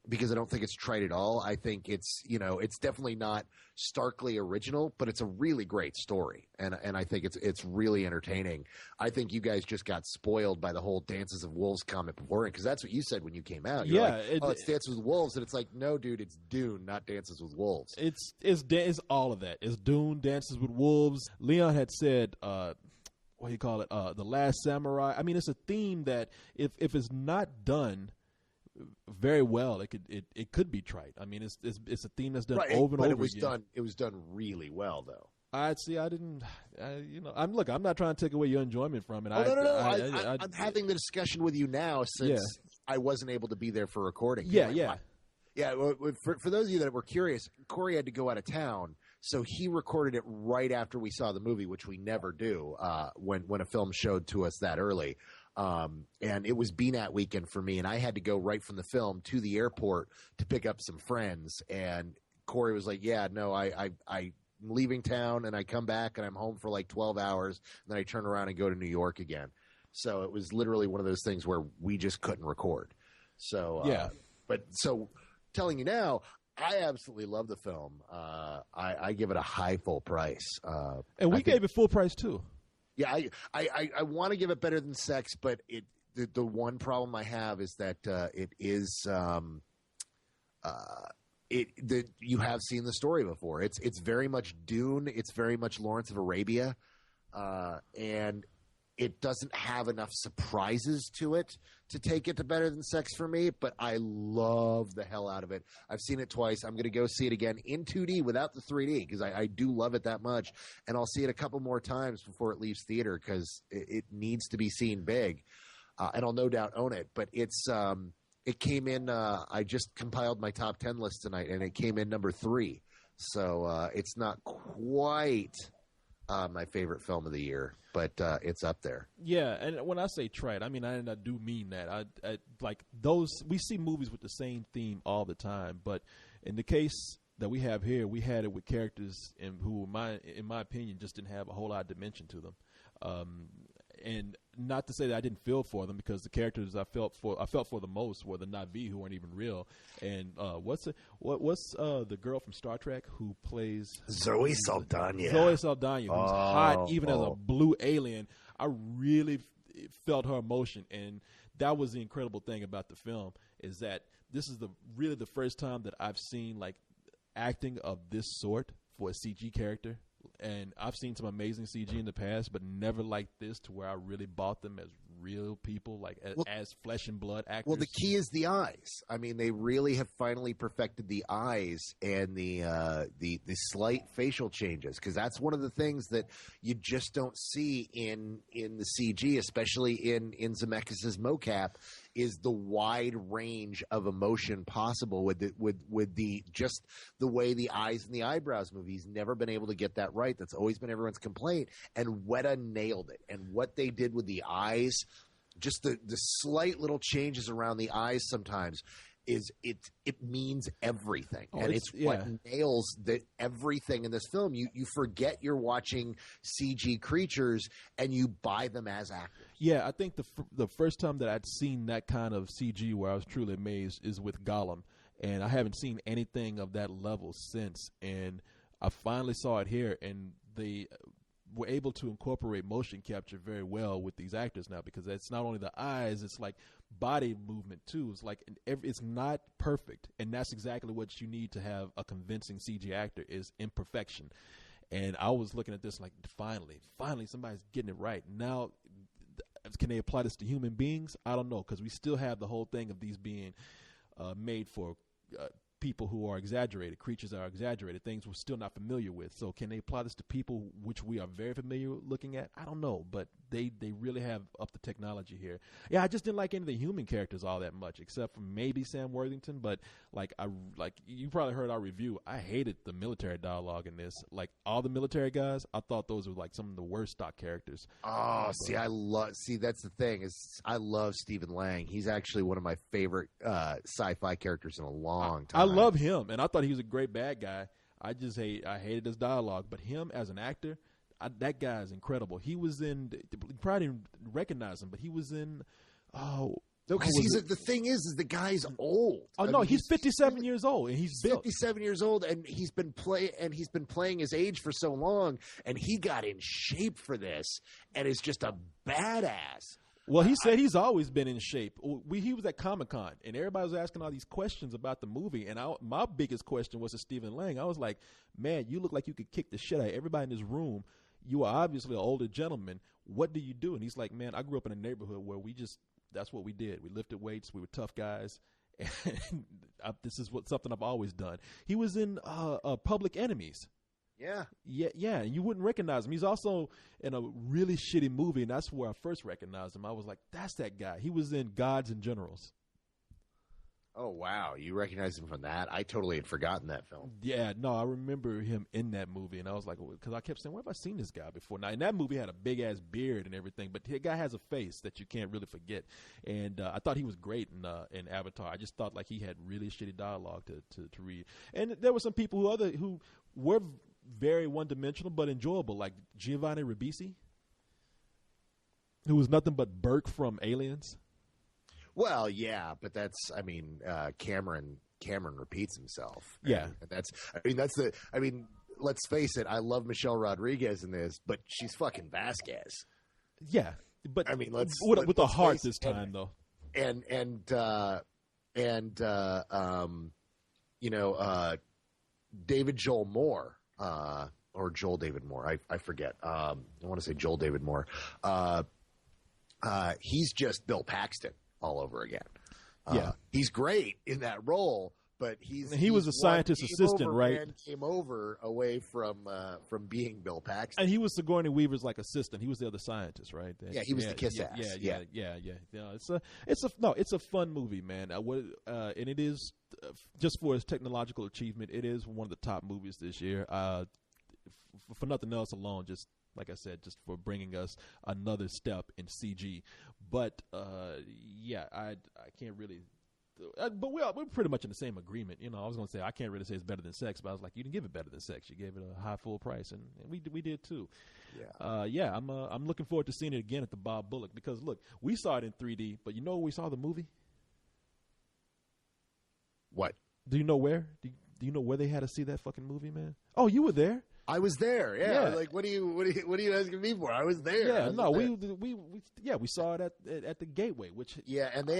because I don't think it's trite at all. I think it's, you know, it's definitely not starkly original, but it's a really great story. And I think it's really entertaining. I think you guys just got spoiled by the whole Dances of Wolves comment beforehand, because that's what you said when you came out. You're like, it's Dances with Wolves. And it's like, no, dude, it's Dune, not Dances with Wolves. It's all of that. It's Dune, Dances with Wolves. Leon had said, what do you call it? The Last Samurai. I mean, it's a theme that if it's not done very well, it could be trite. I mean, it's a theme that's done over and over again. It was done really well, though. I'm not trying to take away your enjoyment from it. No. I'm having the discussion with you now since I wasn't able to be there for recording. Yeah. For those of you that were curious, Corey had to go out of town, so he recorded it right after we saw the movie, which we never do when a film showed to us that early. And it was BNAT weekend for me, and I had to go right from the film to the airport to pick up some friends. And Corey was like, "Yeah, no, I'm leaving town, and I come back, and I'm home for like 12 hours, and then I turn around and go to New York again." So it was literally one of those things where we just couldn't record. So so telling you now, I absolutely love the film. I give it a high full price, and we gave it full price too. Yeah, I want to give it better than Sex, but the one problem I have is that it is you have seen the story before. It's very much Dune. It's very much Lawrence of Arabia, and it doesn't have enough surprises to it to take it to better than Sex for me, but I love the hell out of it. I've seen it twice. I'm going to go see it again in 2D without the 3D because I do love it that much, and I'll see it a couple more times before it leaves theater because it needs to be seen big, and I'll no doubt own it. But it came in I just compiled my top 10 list tonight, and it came in number 3. So it's not quite my favorite film of the year, but it's up there. Yeah, and when I say trite, I mean I do mean that. I like those. We see movies with the same theme all the time, but in the case that we have here, we had it with characters who, in my opinion, just didn't have a whole lot of dimension to them. And not to say that I didn't feel for them, because the characters I felt for the most were the Na'vi, who weren't even real. And what's the girl from Star Trek who plays Zoe Saldana? Zoe Saldana, who's hot even as a blue alien. I really felt her emotion, and that was the incredible thing about the film, is that this is really the first time that I've seen like acting of this sort for a CG character. And I've seen some amazing CG in the past, but never like this, to where I really bought them as real people, like as flesh and blood actors. Well, the key is the eyes. I mean, they really have finally perfected the eyes and the slight facial changes, because that's one of the things that you just don't see in the CG, especially in Zemeckis' mocap, is the wide range of emotion possible with the just the way the eyes and the eyebrows move. He's never been able to get that right. That's always been everyone's complaint, and Weta nailed it. And what they did with the eyes just the slight little changes around the eyes sometimes it means everything. And it's what nails that everything in this film. You forget you're watching CG creatures and you buy them as actors. Yeah, I think the first time that I'd seen that kind of CG where I was truly amazed is with Gollum, and I haven't seen anything of that level since. And I finally saw it here, and they were able to incorporate motion capture very well with these actors now, because it's not only the eyes, it's like body movement too. It's like it's not perfect, and that's exactly what you need to have a convincing CG actor, is imperfection. And I was looking at this like, finally somebody's getting it right. Now, can they apply this to human beings? I don't know, because we still have the whole thing of these being made for people who are exaggerated, creatures that are exaggerated, things we're still not familiar with. So can they apply this to people which we are very familiar with looking at? I don't know, but they really have upped the technology here. Yeah, I just didn't like any of the human characters all that much, except for maybe Sam Worthington. But like you probably heard our review, I hated the military dialogue in this. Like all the military guys, I thought those were like some of the worst stock characters. Oh, see, that's the thing, is I love Stephen Lang. He's actually one of my favorite sci-fi characters in a long time. I love him, and I thought he was a great bad guy. I hated his dialogue, but him as an actor, that guy is incredible. He was in, you probably didn't recognize him, but he was in, no, because the thing is the guy's old. Oh, no, he's 57 years old, and he's built. 57 years old, and he's been playing his age for so long, and he got in shape for this, and is just a badass. Well, he said he's always been in shape. He was at Comic-Con, and everybody was asking all these questions about the movie. And my biggest question was to Stephen Lang. I was like, man, you look like you could kick the shit out of everybody in this room. You are obviously an older gentleman. What do you do? And he's like, man, I grew up in a neighborhood where that's what we did. We lifted weights. We were tough guys. And this is something I've always done. He was in Public Enemies. Yeah. You wouldn't recognize him. He's also in a really shitty movie, and that's where I first recognized him. I was like, that's that guy. He was in Gods and Generals. Oh, wow. You recognize him from that? I totally had forgotten that film. Yeah, no, I remember him in that movie, and I was like, because I kept saying, where have I seen this guy before? Now, in that movie, he had a big-ass beard and everything, but the guy has a face that you can't really forget. And I thought he was great in Avatar. I just thought like he had really shitty dialogue to read. And there were some people who were very one-dimensional but enjoyable, like Giovanni Ribisi, who was nothing but Burke from Aliens. Well, yeah, but that's, Cameron repeats himself. Yeah. And let's face it, I love Michelle Rodriguez in this, but she's fucking Vasquez. Yeah, but with a heart this time, though. David Joel Moore, or Joel David Moore, I forget. I want to say Joel David Moore. He's just Bill Paxton all over again. He's great in that role, but he was a scientist assistant, right? And came over away from being Bill Paxton, and he was Sigourney Weaver's like assistant. He was the other scientist, right? Yeah, he was the kiss ass. Yeah. No, it's a fun movie, man. And it is just for its technological achievement, it is one of the top movies this year. For nothing else alone, just like I said, just for bringing us another step in CG. But I can't really. But we're pretty much in the same agreement. You know, I was going to say I can't really say it's better than Sex, but I was like, you didn't give it better than Sex. You gave it a high full price, and we did too. Yeah. I'm looking forward to seeing it again at the Bob Bullock, because look, we saw it in 3D, but you know where we saw the movie? What? Do you know where? Do you know where they had to see that fucking movie, man? Oh, you were there. I was there. Yeah. Like, what are you asking me for? I was there. Yeah. No, we saw it at the Gateway, which. Yeah, and they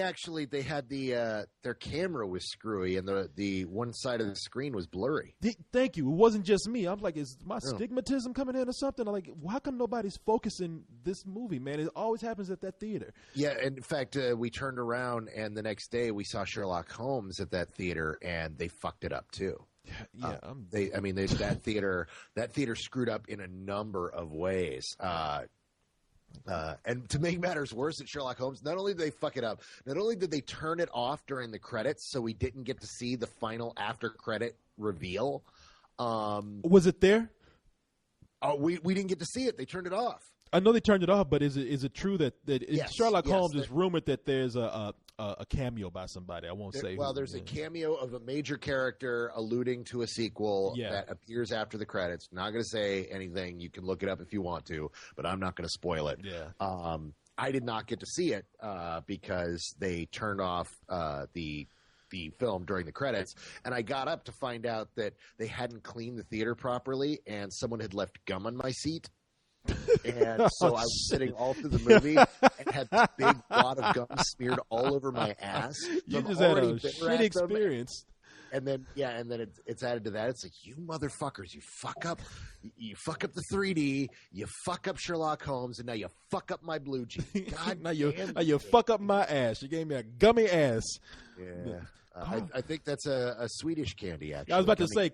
had their camera was screwy, and the one side of the screen was blurry. Thank you. It wasn't just me. I'm like, is my stigmatism coming in or something? I'm like, how come nobody's focusing this movie, man? It always happens at that theater. Yeah, and in fact, we turned around, and the next day we saw Sherlock Holmes at that theater, and they fucked it up too. Yeah, that theater screwed up in a number of ways. And to make matters worse, at Sherlock Holmes, not only did they fuck it up, not only did they turn it off during the credits, so we didn't get to see the final after credit reveal. Was it there? We didn't get to see it. They turned it off. I know they turned it off, but is it true that Yes, Sherlock yes, Holmes is rumored that there's a cameo by somebody? I won't say. Well, who. there's a cameo of a major character alluding to a sequel that appears after the credits. Not going to say anything. You can look it up if you want to, but I'm not going to spoil it. Yeah. I did not get to see it because they turned off the film during the credits, and I got up to find out that they hadn't cleaned the theater properly, and someone had left gum on my seat. And so I was sitting all through the movie and had this big wad of gum smeared all over my ass. So You I'm just had already a bitter shit at them. experience. And then it's added to that. It's like, you motherfuckers, you fuck up the 3D, you fuck up Sherlock Holmes, and now you fuck up my blue jeans. God now you fuck up my ass. You gave me a gummy ass. Yeah. I think that's a Swedish candy, actually. I was about to say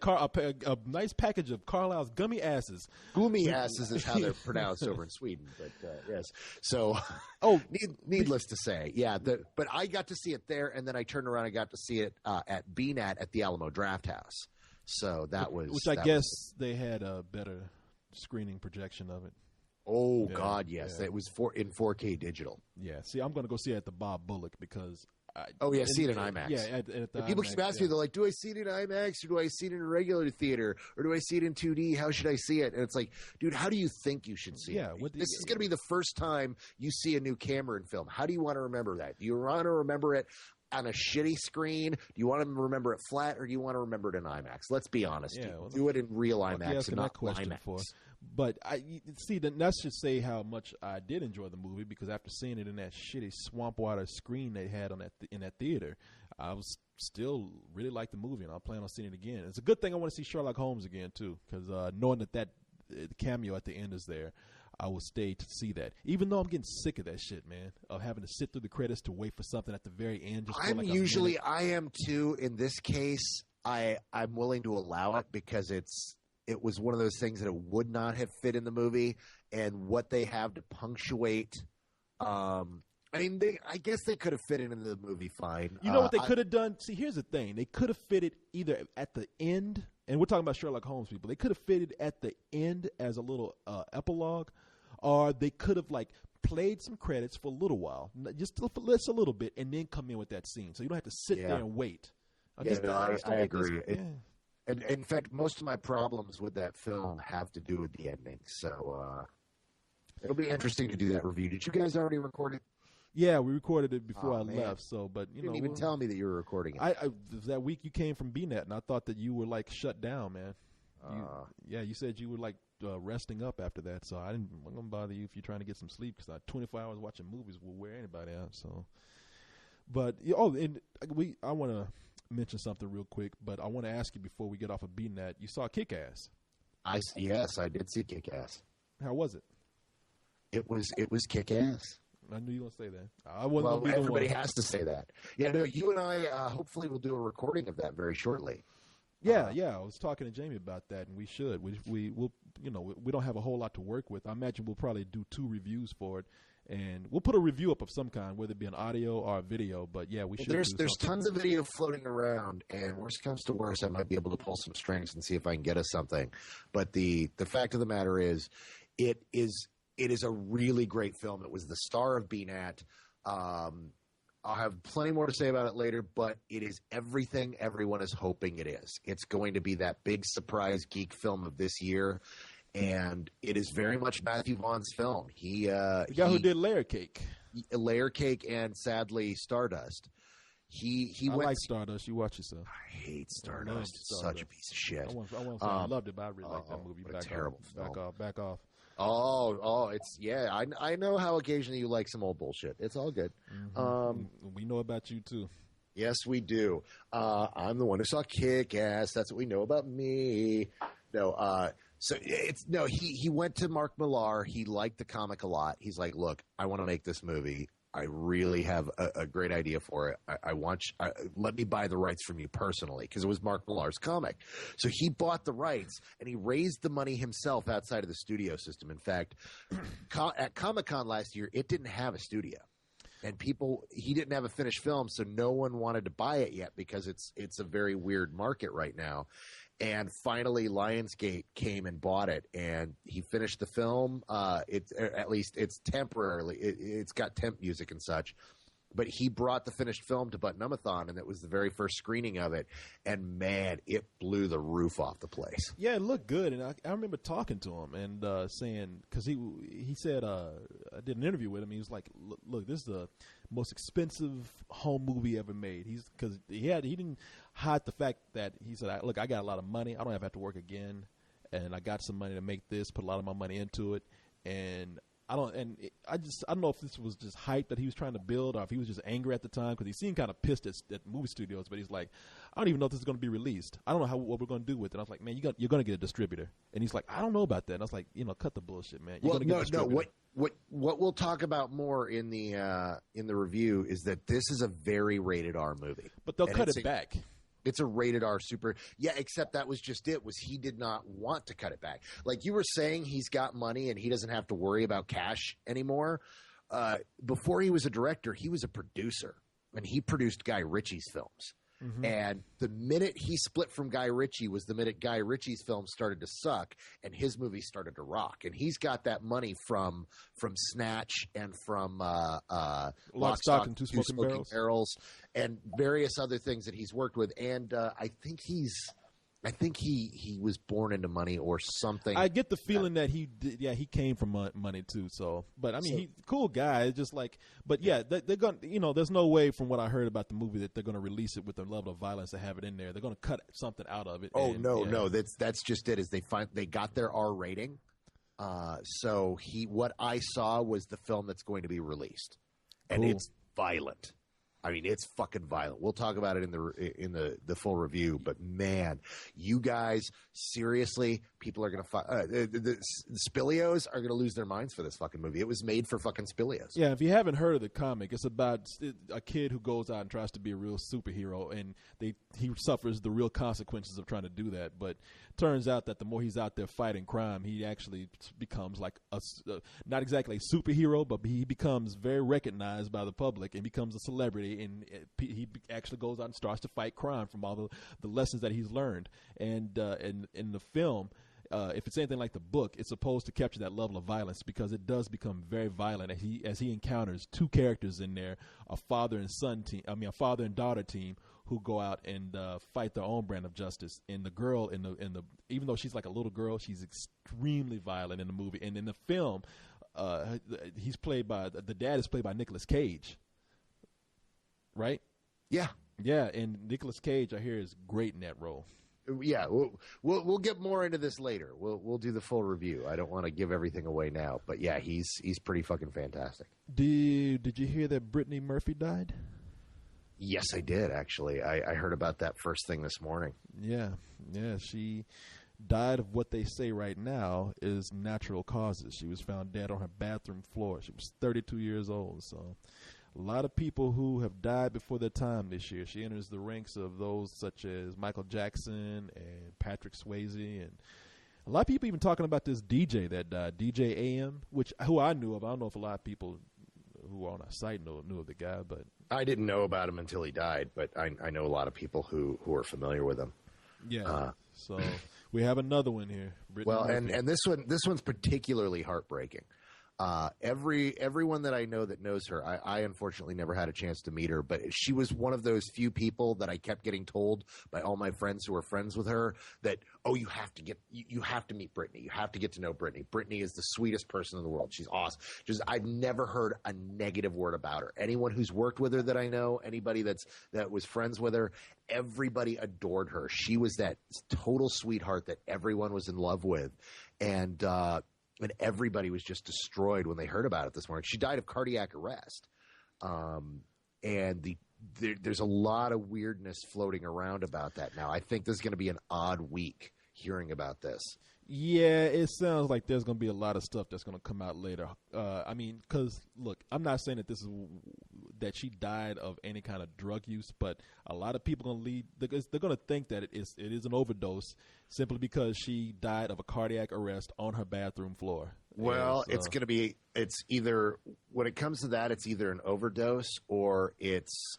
a nice package of Carlisle's gummy asses. Gummy asses is how they're pronounced over in Sweden, but yes. So, needless to say, yeah. But I got to see it there, and then I turned around and got to see it at BNAT at the Alamo Drafthouse. So that was, which I guess they had a better screening projection of it. Oh God, yes, it was in 4K digital. Yeah. See, I'm going to go see it at the Bob Bullock because. See it in IMAX. Yeah, at the people IMAX, keep asking me, they're like, do I see it in IMAX or do I see it in a regular theater or do I see it in 2D? How should I see it? And it's like, dude, how do you think you should see it? This is going to be the first time you see a new Cameron film. How do you want to remember that? Do you want to remember it on a shitty screen? Do you want to remember it flat or do you want to remember it in IMAX? Let's be honest. Do it in real IMAX and not IMAX. But that should say how much I did enjoy the movie because after seeing it in that shitty swamp water screen they had on in that theater, I was still really like the movie and I plan on seeing it again. It's a good thing I want to see Sherlock Holmes again too because knowing that cameo at the end is there, I will stay to see that. Even though I'm getting sick of that shit, man, of having to sit through the credits to wait for something at the very end. I am too. In this case, I'm willing to allow it because it was one of those things that it would not have fit in the movie, and what they have to punctuate. I guess they could have fit it into the movie fine. You know what they could have done? See, here's the thing: they could have fit it either at the end, and we're talking about Sherlock Holmes people. They could have fit it at the end as a little epilogue, or they could have played some credits for a little while, just a little bit, and then come in with that scene, so you don't have to sit there and wait. I agree. And in fact, most of my problems with that film have to do with the ending. So it'll be interesting to do that review. Did you guys already record it? Yeah, we recorded it before I left. So, but you didn't even tell me that you were recording it. That week you came from BNet, and I thought that you were shut down, man. You said you were resting up after that. So I'm not gonna bother you if you're trying to get some sleep because 24 hours watching movies will wear anybody out. So, but I want to mention something real quick, but I want to ask you before we get off of BNet. You saw Kick-Ass. Yes, I did see Kick-Ass. How was it? It was Kick-Ass. I knew you were going to say that. Everybody has to say that. Yeah, no, you and I hopefully will do a recording of that very shortly. Yeah. I was talking to Jamie about that, and we should. We don't have a whole lot to work with. I imagine we'll probably do 2 reviews for it. And we'll put a review up of some kind, whether it be an audio or a video. But yeah, we should. There's tons of video floating around, and worst comes to worst, I might be able to pull some strings and see if I can get us something. But the fact of the matter is, it is a really great film. It was the star of BNAT. I'll have plenty more to say about it later, but it is everything everyone is hoping it is. It's going to be that big surprise geek film of this year. And it is very much Matthew Vaughn's film. The guy who did Layer Cake, and sadly Stardust. I like Stardust. You watch yourself. I hate Stardust. It's such a piece of shit. I loved it, but I really like that movie. Back off. Oh, it's I know how occasionally you like some old bullshit. It's all good. Mm-hmm. We know about you too. Yes, we do. I'm the one who saw Kick-Ass. That's what we know about me. No. So he went to Mark Millar. He liked the comic a lot. He's like, look, I want to make this movie. I really have a great idea for it. Let me buy the rights from you personally, because it was Mark Millar's comic. So he bought the rights and he raised the money himself outside of the studio system. In fact, at Comic-Con last year, it didn't have a studio. and he didn't have a finished film, so no one wanted to buy it yet because it's a very weird market right now. And finally, Lionsgate came and bought it, and he finished the film. At least it's temporarily. It's got temp music and such. But he brought the finished film to Button-Umathon, and it was the very first screening of it. And, man, it blew the roof off the place. Yeah, it looked good. And I remember talking to him and saying, because he said, I did an interview with him. He was like, look, this is the most expensive home movie ever made. Because he didn't hide the fact that he said, look, I got a lot of money. I don't have to work again. And I got some money to make this, put a lot of my money into it. And I don't know if this was just hype that he was trying to build or if he was just angry at the time because he seemed kind of pissed at movie studios. But he's like, I don't even know if this is going to be released. I don't know what we're going to do with it. And I was like, man, you're going to get a distributor. And he's like, I don't know about that. And I was like, cut the bullshit, man. You're going to get a distributor. What we'll talk about more in the review is that this is a very rated R movie. But they'll cut it back. It's a rated R super. Yeah, except that was just it. Was he did not want to cut it back. Like you were saying, he's got money and he doesn't have to worry about cash anymore. Before he was a director, he was a producer, and he produced Guy Ritchie's films. Mm-hmm. And the minute he split from Guy Ritchie was the minute Guy Ritchie's films started to suck and his movies started to rock. And he's got that money from Snatch and from Lock, Stock, and Two Smoking Barrels and various other things that he's worked with. And I think he was born into money or something. I get the feeling that he did, he came from money too. So, but I mean, he's a cool guy. It's just like, but yeah, they're going to, there's no way from what I heard about the movie that they're going to release it with the level of violence they have it in there. They're going to cut something out of it. No, that's just it. Is they got their R rating. So what I saw was the film that's going to be released, and it's violent. I mean, it's fucking violent. We'll talk about it in the full review. But man, you guys, seriously, people are gonna the Spilios are gonna lose their minds for this fucking movie. It was made for fucking Spilios. Yeah, if you haven't heard of the comic, it's about a kid who goes out and tries to be a real superhero, and he suffers the real consequences of trying to do that. But turns out that the more he's out there fighting crime, he actually becomes like not exactly a superhero, but he becomes very recognized by the public and becomes a celebrity. And he actually goes out and starts to fight crime from all the lessons that he's learned. And in the film, if it's anything like the book, it's supposed to capture that level of violence because it does become very violent as he encounters two characters in there, a father and daughter team who go out and fight their own brand of justice. And the girl even though she's like a little girl, she's extremely violent in the movie. And in the film, the dad is played by Nicolas Cage. Right? Yeah. Yeah, and Nicolas Cage, I hear, is great in that role. Yeah, we'll get more into this later. We'll do the full review. I don't want to give everything away now, but yeah, he's pretty fucking fantastic. Did you hear that Brittany Murphy died? Yes, I did actually. I heard about that first thing this morning. Yeah, she died of what they say right now is natural causes. She was found dead on her bathroom floor. She was 32 years old, so a lot of people who have died before their time this year. She enters the ranks of those such as Michael Jackson and Patrick Swayze, and a lot of people even talking about this DJ that died, DJ AM, who I knew of. I don't know if a lot of people who are on our site knew of the guy, but I didn't know about him until he died. But I know a lot of people who are familiar with him. Yeah. So we have another one here. Brittany Murphy. and this one's particularly heartbreaking. Everyone that I know that knows her, I unfortunately never had a chance to meet her, but she was one of those few people that I kept getting told by all my friends who were friends with her that, oh, you have to meet Brittany. You have to get to know Brittany. Brittany is the sweetest person in the world. She's awesome. I've never heard a negative word about her. Anyone who's worked with her that I know, anybody that was friends with her, everybody adored her. She was that total sweetheart that everyone was in love with. And everybody was just destroyed when they heard about it this morning. She died of cardiac arrest. And there's a lot of weirdness floating around about that now. I think this is going to be an odd week hearing about this. Yeah, it sounds like there's going to be a lot of stuff that's going to come out later. Because, look, I'm not saying that she died of any kind of drug use, but a lot of people they're going to think that it is an overdose simply because she died of a cardiac arrest on her bathroom floor. Well, Yeah, it's going to be. It's either when it comes to that, it's either an overdose or it's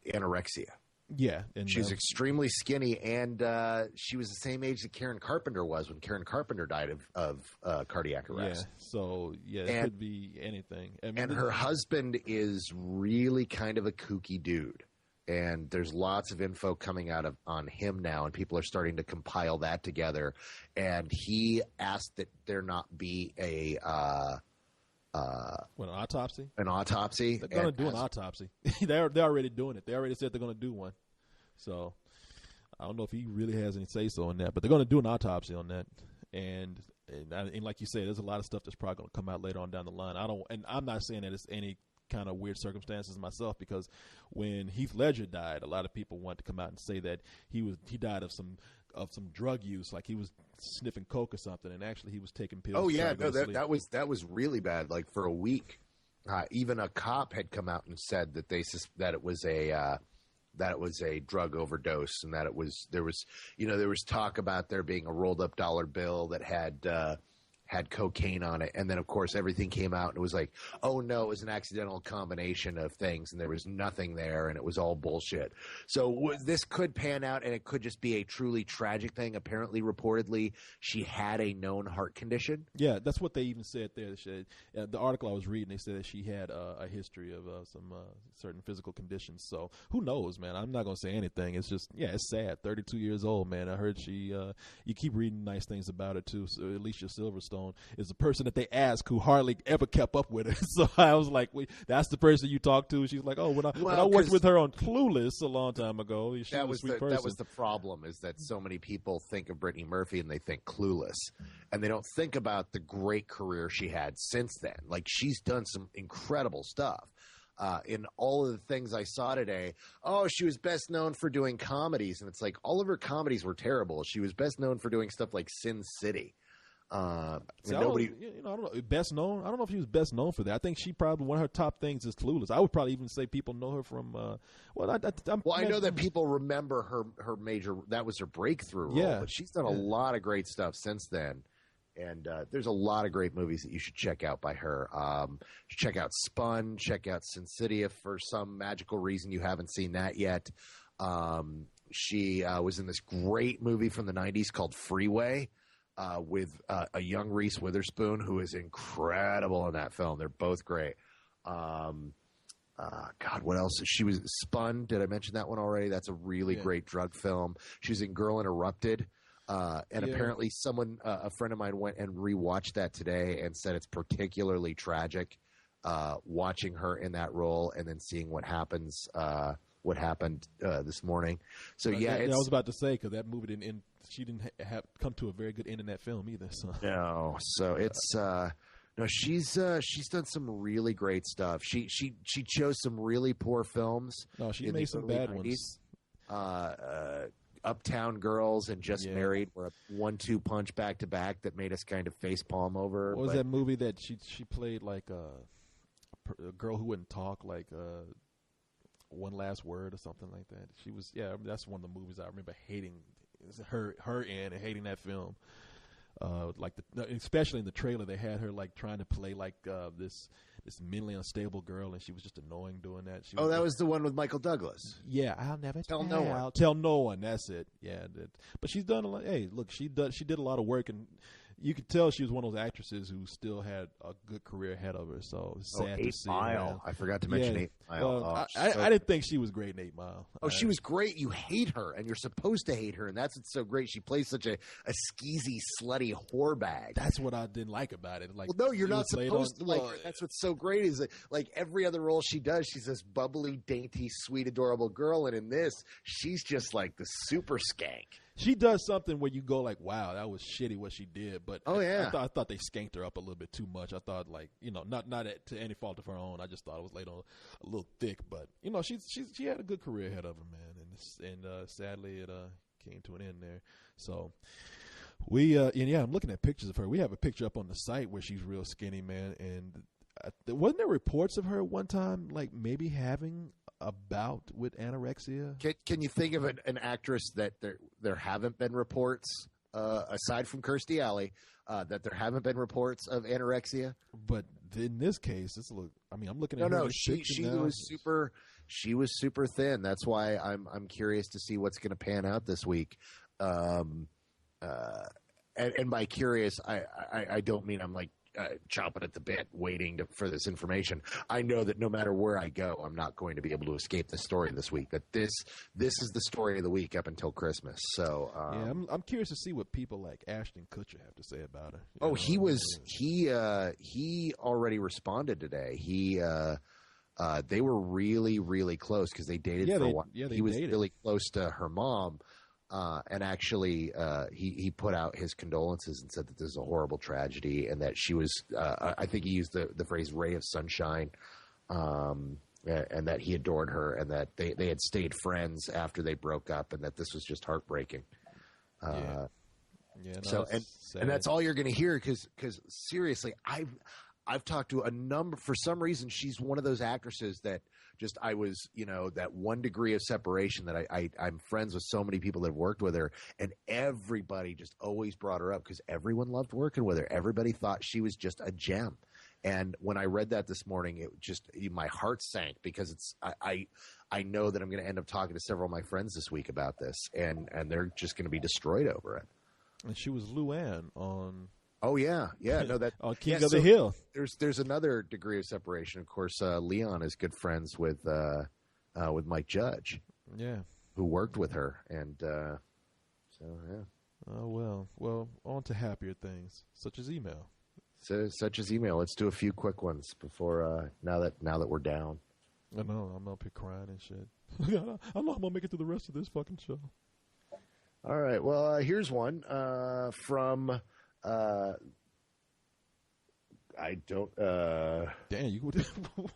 anorexia. yeah, and She's extremely skinny, and she was the same age that Karen Carpenter was when Karen Carpenter died of cardiac arrest. yeah. So yeah, it could be anything. I mean, And her husband is really kind of a kooky dude. And there's lots of info coming out on him now, and people are starting to compile that together. And he asked that there not be an autopsy? An autopsy. They're going to do an autopsy. They're already doing it. They already said they're going to do one. So I don't know if he really has any say-so on that, but they're going to do an autopsy on that. And like you said, there's a lot of stuff that's probably going to come out later on down the line. I'm not saying that it's any kind of weird circumstances myself, because when Heath Ledger died, a lot of people wanted to come out and say that he died of some drug use, like he was sniffing coke or something, and actually he was taking pills. Oh yeah, no, that was really bad. Like for a week, even a cop had come out and said that that it was a drug overdose, and that there was talk about there being a rolled up dollar bill that had cocaine on it. And then, of course, everything came out and it was like, oh, no, it was an accidental combination of things and there was nothing there and it was all bullshit. So this could pan out and it could just be a truly tragic thing. Apparently, reportedly, she had a known heart condition. Yeah, that's what they even said there. The article I was reading, they said that she had a history of some certain physical conditions. So who knows, man? I'm not going to say anything. It's just, yeah, it's sad. 32 years old, man. I heard you keep reading nice things about her, too. So Alicia Silverstone is the person that they ask who hardly ever kept up with her. So I was like, wait, that's the person you talk to? She's like, oh, when I worked with her on Clueless a long time ago, she was a sweet person. That was the problem, is that so many people think of Brittany Murphy and they think Clueless, and they don't think about the great career she had since then. Like, she's done some incredible stuff. In all of the things I saw today, she was best known for doing comedies, and it's like all of her comedies were terrible. She was best known for doing stuff like Sin City. I don't know. Best known. I don't know if she was best known for that. I think she probably, one of her top things is Clueless. I would probably even say people know her from. I know that people remember her major. That was her breakthrough role. Yeah, but she's done a lot of great stuff since then. And there's a lot of great movies that you should check out by her. Check out Spun. Check out Sin City if for some magical reason you haven't seen that yet. She was in this great movie from the 90s called Freeway. With a young Reese Witherspoon, who is incredible in that film. They're both great. God, what else? She was Spun. Did I mention that one already? That's a really great drug film. She was in Girl Interrupted. Apparently a friend of mine went and rewatched that today and said it's particularly tragic watching her in that role and then seeing what happened this morning. So I was about to say, because that movie didn't end. She didn't have come to a very good end in that film either. So. No, so it's no. She's done some really great stuff. She chose some really poor films. No, she made some bad 90s. Ones. Uptown Girls and Just Married were a 1-2 punch back to back that made us kind of facepalm over. What was that movie that she played like a girl who wouldn't talk, like One Last Word or something like that? She was that's one of the movies I remember hating. Her in and hating that film, especially in the trailer, they had her like trying to play like this mentally unstable girl, and she was just annoying doing that. That was the one with Michael Douglas. Yeah, I'll never tell no one. Tell no one. That's it. Yeah, but she's done a lot. Hey, look, she did a lot of work, and you could tell she was one of those actresses who still had a good career ahead of her. So it's sad to see. 8 Mile. I forgot to mention 8 Mile. I didn't think she was great in 8 Mile. She was great. You hate her, and you're supposed to hate her, and that's what's so great. She plays such a skeezy, slutty whore bag. That's what I didn't like about it. Like, well, no, you're not supposed to like her. That's what's so great is that, like, every other role she does, she's this bubbly, dainty, sweet, adorable girl, and in this, she's just like the super skank. She does something where you go like, wow, that was shitty what she did. But I thought they skanked her up a little bit too much. I thought, like, not to any fault of her own. I just thought it was laid on a little thick. But she had a good career ahead of her, man. And sadly it came to an end there. So I'm looking at pictures of her. We have a picture up on the site where she's real skinny, man. And wasn't there reports of her one time, like maybe having a bout with anorexia? Can you think of an actress that there haven't been reports aside from Kirstie Alley, that there haven't been reports of anorexia. But in this case, I'm looking at No, she was super thin. That's why I'm curious to see what's going to pan out this week. And by curious, I don't mean I'm like chomping at the bit, waiting for this information. I know that no matter where I go, I'm not going to be able to escape the story this week. That this is the story of the week up until Christmas. So I'm curious to see what people like Ashton Kutcher have to say about her. He already responded today. They were really, really close because they dated for a while. Yeah, he was really close to her mom. And actually, he put out his condolences and said that this is a horrible tragedy and that she was, I think he used the phrase ray of sunshine, and that he adored her and that they had stayed friends after they broke up and that this was just heartbreaking. And that's all you're going to hear because seriously, I've talked to a number. For some reason, she's one of those actresses that just I was, that 1 degree of separation that I'm friends with so many people that have worked with her, and everybody just always brought her up because everyone loved working with her. Everybody thought she was just a gem. And when I read that this morning, it just my heart sank because I know that I'm going to end up talking to several of my friends this week about this, and they're just going to be destroyed over it. And she was Luann on. Oh yeah. No, that on King of the Hill. There's another degree of separation. Of course, Leon is good friends with Mike Judge. Yeah, who worked with her, and so yeah. Oh well. On to happier things, such as email. Such as email. Let's do a few quick ones before now that we're down. I know I'm up here crying and shit. I know I'm gonna make it through the rest of this fucking show. All right. Well, here's one from. I don't. Damn, you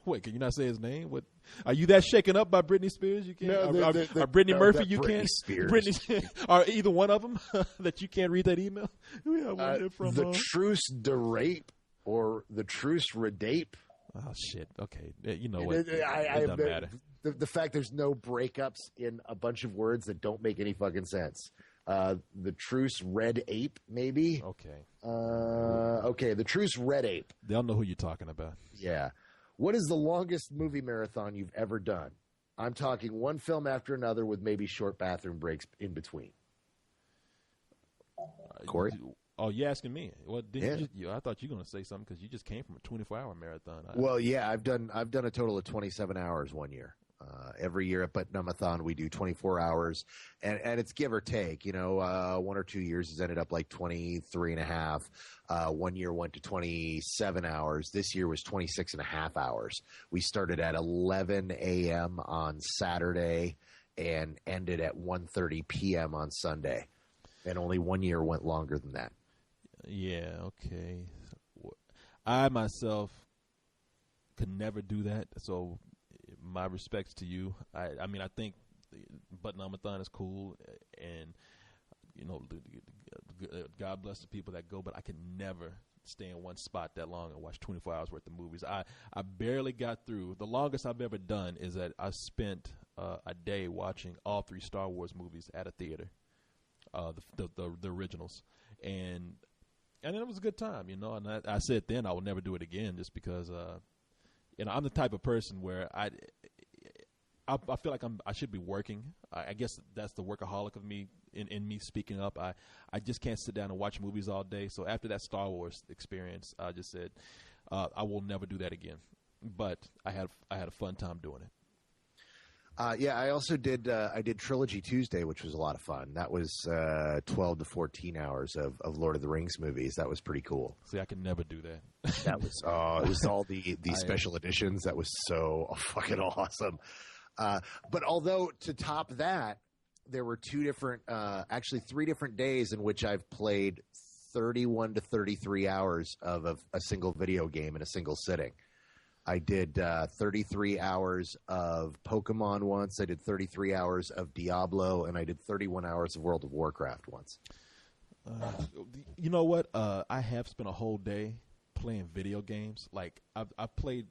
wait. Can you not say his name? What are you that shaken up by Britney Spears? You can't. No, or Brittany Murphy? You Britney can't. Spears. Britney, or either one of them that you can't read that email. We have one here from the Truce de Rape or the Truce Redape. Oh shit. Okay. You know what? It doesn't matter. The fact there's no breakups in a bunch of words that don't make any fucking sense. The Truce Red Ape, maybe. Okay. Okay. The Truce Red Ape. They'll know who you're talking about. Yeah. What is the longest movie marathon you've ever done? I'm talking one film after another with maybe short bathroom breaks in between. Corey? Oh, you asking me? Well, didn't yeah. I thought you were going to say something because you just came from a 24-hour marathon. Well, yeah, I've done a total of 27 hours one year. Every year at Button-Umathon, we do 24 hours, and it's give or take. 1 or 2 years has ended up like 23 and a half. 1 year went to 27 hours. This year was 26 and a half hours. We started at 11 a.m. on Saturday and ended at 1:30 p.m. on Sunday. And only 1 year went longer than that. Yeah, okay. I myself could never do that, so my respects to you. I mean, I think Button-Umathon is cool, and God bless the people that go, but I could never stay in one spot that long and watch 24 hours worth of movies. I barely got through. The longest I've ever done is that I spent a day watching all 3 Star Wars movies at a theater, the originals, and it was a good time, And I said then I would never do it again, just because. I'm the type of person where I feel like I should be working. I guess that's the workaholic of me in me speaking up. I just can't sit down and watch movies all day. So after that Star Wars experience, I just said I will never do that again. But I had a fun time doing it. I also did Trilogy Tuesday, which was a lot of fun. That was 12 to 14 hours of Lord of the Rings movies. That was pretty cool. See, I could never do that. That was it was all the special editions. That was so fucking awesome. But although to top that, there were 3 different days in which I've played 31 to 33 hours of a single video game in a single sitting. I did 33 hours of Pokemon once. I did 33 hours of Diablo, and I did 31 hours of World of Warcraft once. You know what? I have spent a whole day playing video games. Like I played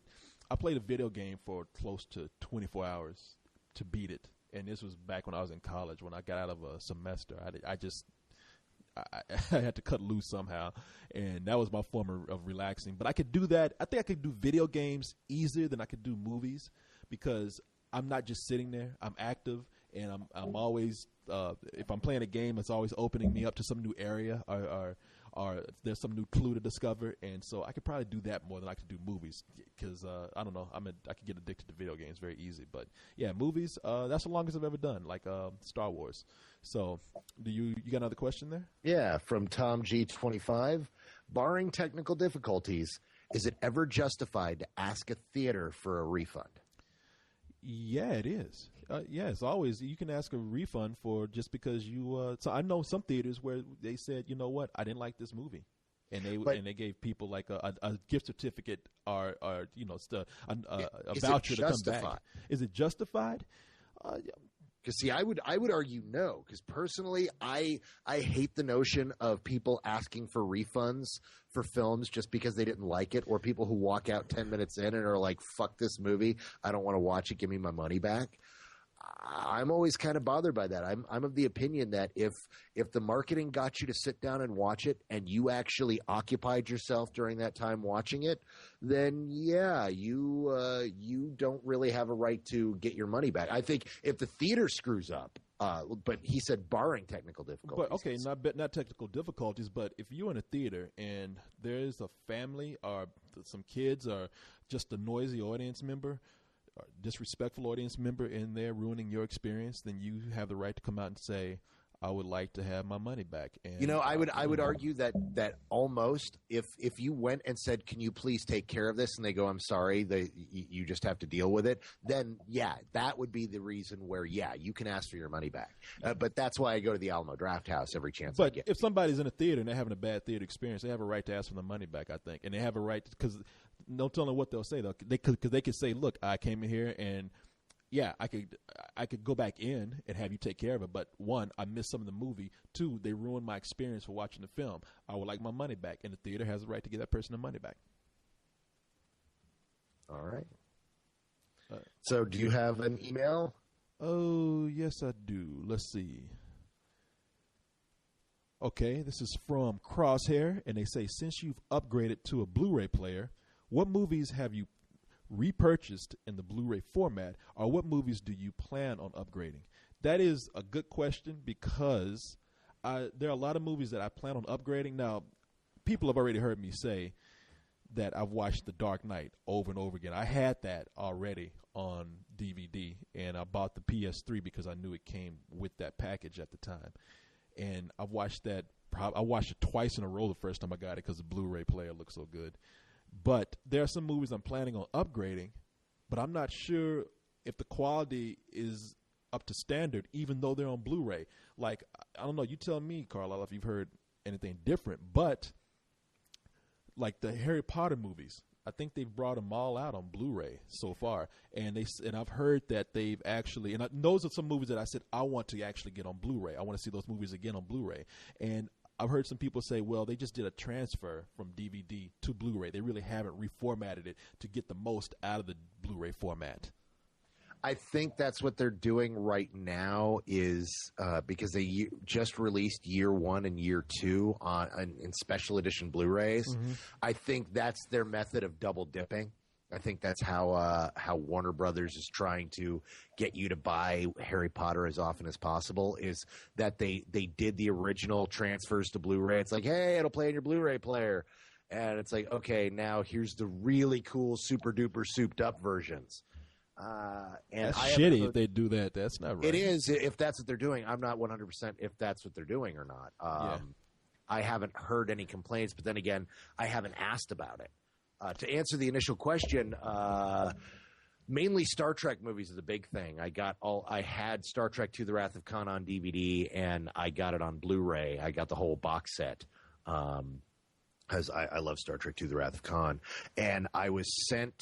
a video game for close to 24 hours to beat it, and this was back when I was in college. When I got out of a semester, I had to cut loose somehow, and that was my form of relaxing. But I could do that. I think I could do video games easier than I could do movies because I'm not just sitting there. I'm active, and I'm always if I'm playing a game, it's always opening me up to some new area or there's some new clue to discover, and so I could probably do that more than I could do movies because I don't know, I could get addicted to video games very easy. But yeah, movies, that's the longest I've ever done, like Star Wars. So do you got another question there? Yeah, from Tom G25. Barring technical difficulties, is it ever justified to ask a theater for a refund? Yeah, it is. Yeah, it's always, you can ask a refund for just because you. So I know some theaters where they said, you know what, I didn't like this movie, and they gave people like a gift certificate or you know a voucher to come back. Is it justified? Because see, I would argue no. Because personally, I hate the notion of people asking for refunds for films just because they didn't like it, or people who walk out 10 minutes in and are like, "Fuck this movie, I don't want to watch it. Give me my money back." I'm always kind of bothered by that. I'm of the opinion that if the marketing got you to sit down and watch it, and you actually occupied yourself during that time watching it, then yeah, you don't really have a right to get your money back. I think if the theater screws up, but he said barring technical difficulties. But okay, not technical difficulties, but if you're in a theater and there's a family or some kids or just a noisy audience member, disrespectful audience member in there ruining your experience, then you have the right to come out and say, I would like to have my money back. And you know, I would argue that almost if you went and said, can you please take care of this, and they go, I'm sorry, you just have to deal with it, then yeah, that would be the reason where yeah, you can ask for your money back. But that's why I go to the Alamo Drafthouse every chance I get. But if somebody's in a theater and they're having a bad theater experience, they have a right to ask for the money back, I think, and they have a right because no telling what they'll say though. Because they could say, look, I came in here and yeah, I could go back in and have you take care of it. But one, I missed some of the movie. Two, they ruined my experience for watching the film. I would like my money back, and the theater has the right to give that person the money back. All right. So do you have an email? Oh, yes, I do. Let's see. Okay, this is from Crosshair, and they say, since you've upgraded to a Blu-ray player, what movies have you repurchased in the Blu-ray format, or what movies do you plan on upgrading? That is a good question because there are a lot of movies that I plan on upgrading. Now, people have already heard me say that I've watched The Dark Knight over and over again. I had that already on DVD, and I bought the PS3 because I knew it came with that package at the time. And I've watched that. I watched it twice in a row the first time I got it because the Blu-ray player looked so good. But there are some movies I'm planning on upgrading, but I'm not sure if the quality is up to standard, even though they're on Blu-ray. Like, I don't know. You tell me, Carlisle, if you've heard anything different. But like the Harry Potter movies, I think they've brought them all out on Blu-ray so far, and I've heard that they've actually, and those are some movies that I said I want to actually get on Blu-ray. I want to see those movies again on Blu-ray, and I've heard some people say, well, they just did a transfer from DVD to Blu-ray. They really haven't reformatted it to get the most out of the Blu-ray format. I think that's what they're doing right now is because they just released year 1 and year 2 in special edition Blu-rays. Mm-hmm. I think that's their method of double dipping. I think that's how Warner Brothers is trying to get you to buy Harry Potter as often as possible, is that they did the original transfers to Blu-ray. It's like, hey, it'll play in your Blu-ray player. And it's like, okay, now here's the really cool, super duper souped up versions. And that's shitty if they do that. That's not right. It is if that's what they're doing. I'm not 100% if that's what they're doing or not. Yeah. I haven't heard any complaints, but then again, I haven't asked about it. To answer the initial question, mainly Star Trek movies is a big thing. I had Star Trek II: The Wrath of Khan on DVD, and I got it on Blu-ray. I got the whole box set because I love Star Trek II: The Wrath of Khan, and I was sent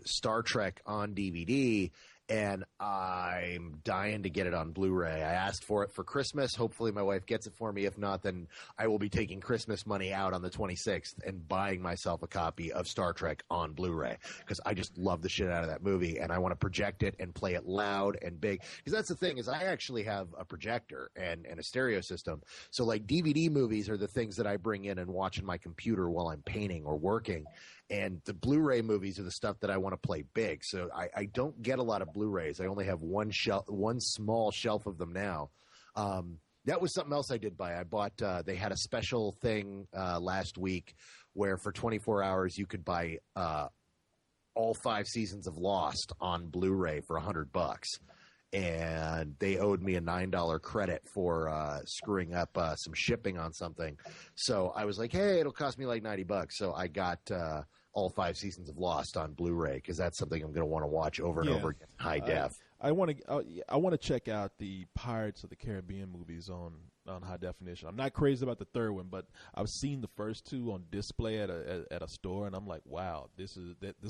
Star Trek on DVD, and I'm dying to get it on Blu-ray. I asked for it for Christmas. Hopefully my wife gets it for me. If not, then I will be taking Christmas money out on the 26th and buying myself a copy of Star Trek on Blu-ray, because I just love the shit out of that movie, and I want to project it and play it loud and big. Because that's the thing, is I actually have a projector and a stereo system. So like DVD movies are the things that I bring in and watch on my computer while I'm painting or working. And the Blu-ray movies are the stuff that I want to play big. So I don't get a lot of Blu-rays. I only have one small shelf of them now. That was something else I did buy. I bought, they had a special thing last week where for 24 hours you could buy all 5 seasons of Lost on Blu-ray for $100. And they owed me a $9 credit for screwing up some shipping on something. So I was like, hey, it'll cost me like $90. So I got all 5 seasons of Lost on Blu-ray, because that's something I'm going to want to watch over and over again, high def. I want to check out the Pirates of the Caribbean movies on high definition. I'm not crazy about the third one, but I've seen the first 2 on display at a store, and I'm like, wow, this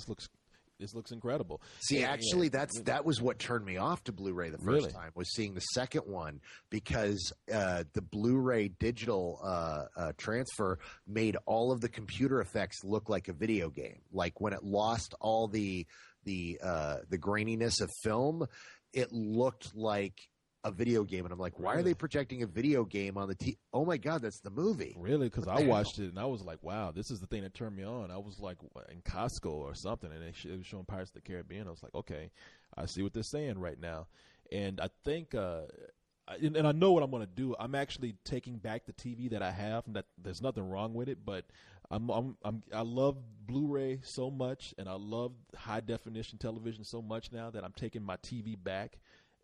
looks incredible. See, actually, that was what turned me off to Blu-ray the first time, was seeing the second one, because the Blu-ray digital transfer made all of the computer effects look like a video game. Like when it lost all the graininess of film, it looked like a video game, and I'm like, why are they projecting a video game on the TV? Oh my God, that's the movie. Really? Because I watched it and I was like, wow, this is the thing that turned me on. I was like in Costco or something, and it was showing Pirates of the Caribbean. I was like, okay, I see what they're saying right now. And I think, and I know what I'm going to do. I'm actually taking back the TV that I have, and that there's nothing wrong with it, but I love Blu-ray so much, and I love high definition television so much now that I'm taking my TV back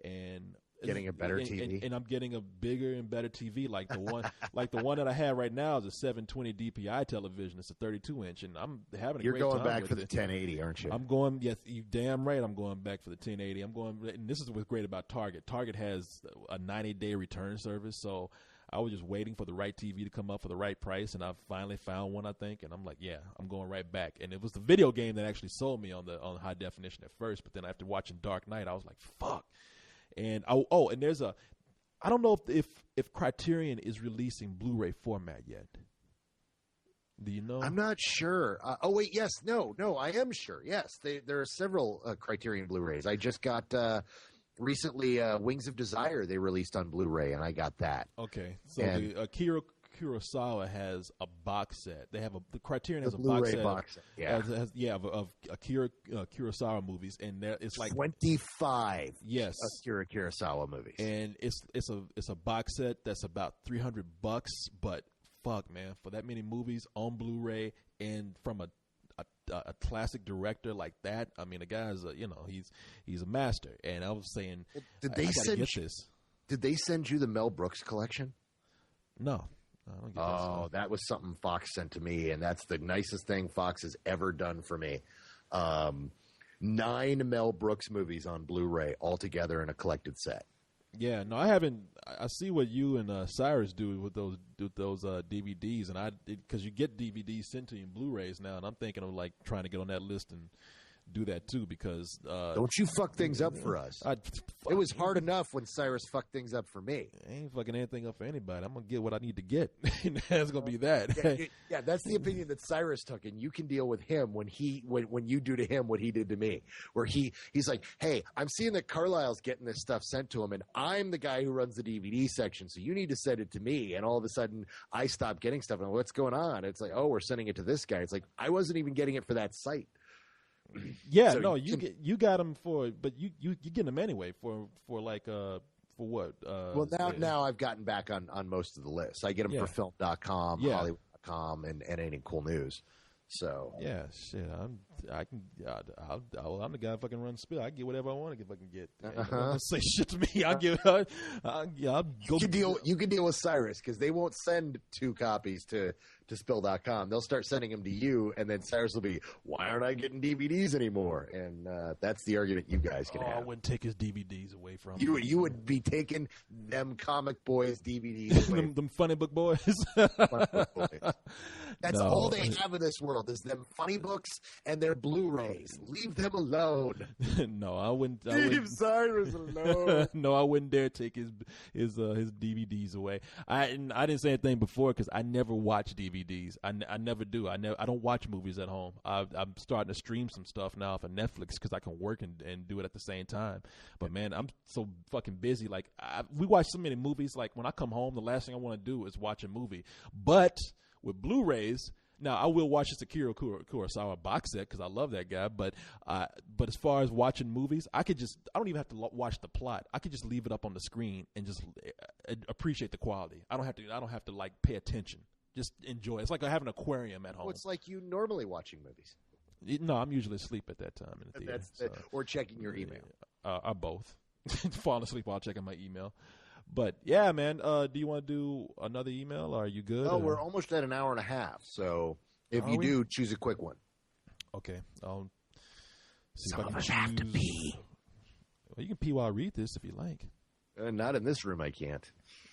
and getting a better TV, and I'm getting a bigger and better TV. Like the one that I have right now is a 720 DPI television. It's a 32-inch, and I'm having a great time. You're going back with for the it. 1080, aren't you? I'm going. Yes, you damn right. I'm going back for the 1080. And this is what's great about Target. Target has a 90-day return service, so I was just waiting for the right TV to come up for the right price, and I finally found one, I think, and I'm like, yeah, I'm going right back. And it was the video game that actually sold me on high definition at first, but then after watching Dark Knight, I was like, fuck. And and there's I don't know if Criterion is releasing Blu-ray format yet. Do you know? I'm not sure. No, I am sure. Yes, there are several Criterion Blu-rays. I just got recently Wings of Desire. They released on Blu-ray, and I got that. Okay, so the Akira Kurosawa has a box set. They have the Criterion has a box set. Yeah, of Akira Kurosawa movies, and it's like 25. Yes, Akira Kurosawa movies, and it's a box set that's about $300. But fuck, man, for that many movies on Blu-ray and from a classic director like that, I mean, the guy's he's a master. And I was saying, did they send you the Mel Brooks collection? No. I don't get that was something Fox sent to me, and that's the nicest thing Fox has ever done for me. 9 Mel Brooks movies on Blu-ray all together in a collected set. Yeah, no, I haven't. I see what you and Cyrus do with those DVDs, and because you get DVDs sent to you in Blu-rays now, and I'm thinking of like trying to get on that list and do that too, because don't you fuck things up for us. It was hard enough when Cyrus fucked things up for me. I ain't fucking anything up for anybody. I'm gonna get what I need to get. That's gonna be that. Yeah, that's the opinion that Cyrus took, and you can deal with him when you do to him what he did to me, where he's like, hey, I'm seeing that Carlisle's getting this stuff sent to him, and I'm the guy who runs the DVD section, so you need to send it to me. And all of a sudden I stopped getting stuff, and what's going on? It's like, oh, we're sending it to this guy. It's like, I wasn't even getting it for that site. Yeah, so no, you got them but you get them anyway for like for what? Well, now I've gotten back on most of the lists. I get them for film.com, Hollywood.com, and Any Cool News. So yeah, shit, I'm the guy who fucking runs Spill. I get whatever I want to fucking get. Don't say shit to me. I'll go. You can deal with Cyrus, because they won't send 2 copies to Spill.com. They'll start sending them to you, and then Cyrus will be, why aren't I getting DVDs anymore? And that's the argument you guys can have. I wouldn't take his DVDs away from him. You would be taking them Comic Boys DVDs away. them funny book boys. That's all they have in this world is them funny books and their their Blu-rays. Leave them alone. No, I wouldn't. Leave Cyrus alone. No, I wouldn't dare take his DVDs away. I didn't say anything before because I never watch DVDs. I never do. I don't watch movies at home. I'm starting to stream some stuff now for Netflix because I can work and do it at the same time. But man, I'm so fucking busy. Like we watch so many movies. Like when I come home, the last thing I want to do is watch a movie. But with Blu-rays. Now, I will watch the Akira Kurosawa box set because I love that guy. But as far as watching movies, I don't even have to watch the plot. I could just leave it up on the screen and just appreciate the quality. I don't have to like pay attention. Just enjoy. It's like having an aquarium at home. Well, it's like you normally watching movies. No, I'm usually asleep at that time in the theater. Or checking your email. Or both. Falling asleep while checking my email. But yeah, man. Do you want to do another email? Or are you good? Oh, we're almost at an hour and a half. So if you do, choose a quick one. Okay, I'll see Some if I of can us choose. have to pee. Well, you can pee while I read this if you like. Not in this room. I can't.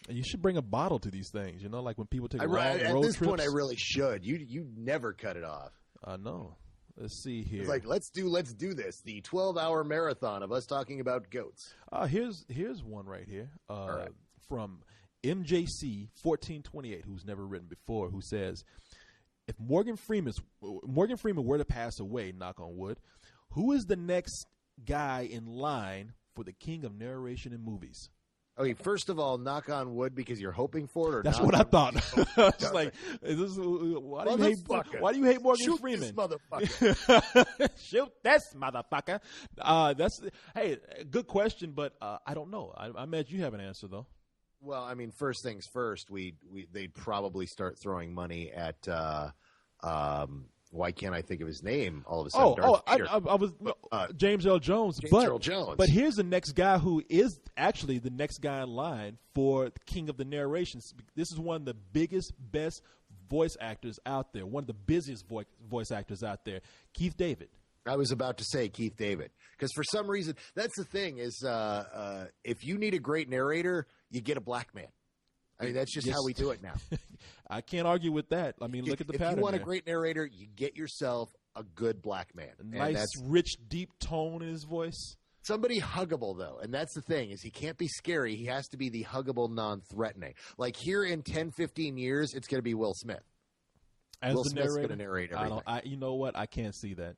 You should bring a bottle to these things. You know, like when people take road at this trips. point, I really should. You never cut it off. I know. Let's see here. It's like let's do this. The 12-hour marathon of us talking about goats. Here's one right here. Right. From MJC 1428, who's never written before, who says, if Morgan Freeman were to pass away, knock on wood, who is the next guy in line for the king of narration in movies? Okay, first of all, knock on wood because you're hoping for it, or that's knock what I thought. It's Okay. like, why do you hate Morgan Shoot Freeman? this motherfucker. Shoot this motherfucker. Hey, good question, but I don't know. I imagine you have an answer though. Well, I mean, first things first, they'd probably start throwing money at why can't I think of his name all of a sudden? I was James Earl Jones. Earl Jones. But here's the next guy who is actually the next guy in line for the king of the narrations. This is one of the biggest, best voice actors out there. One of the busiest voice actors out there. Keith David. I was about to say Keith David because for some reason that's the thing is if you need a great narrator, you get a black man. I mean, that's just how we do it now. I can't argue with that. I mean, look at the pattern. If you want there. a great narrator, you get yourself a good black man. A nice, rich, deep tone in his voice. Somebody huggable, though, and that's the thing, is he can't be scary. He has to be the huggable, non-threatening. Like here in 10, 15 years, it's going to be Will Smith. As Will the Smith's narrator? going to narrate everything. You know what? I can't see that.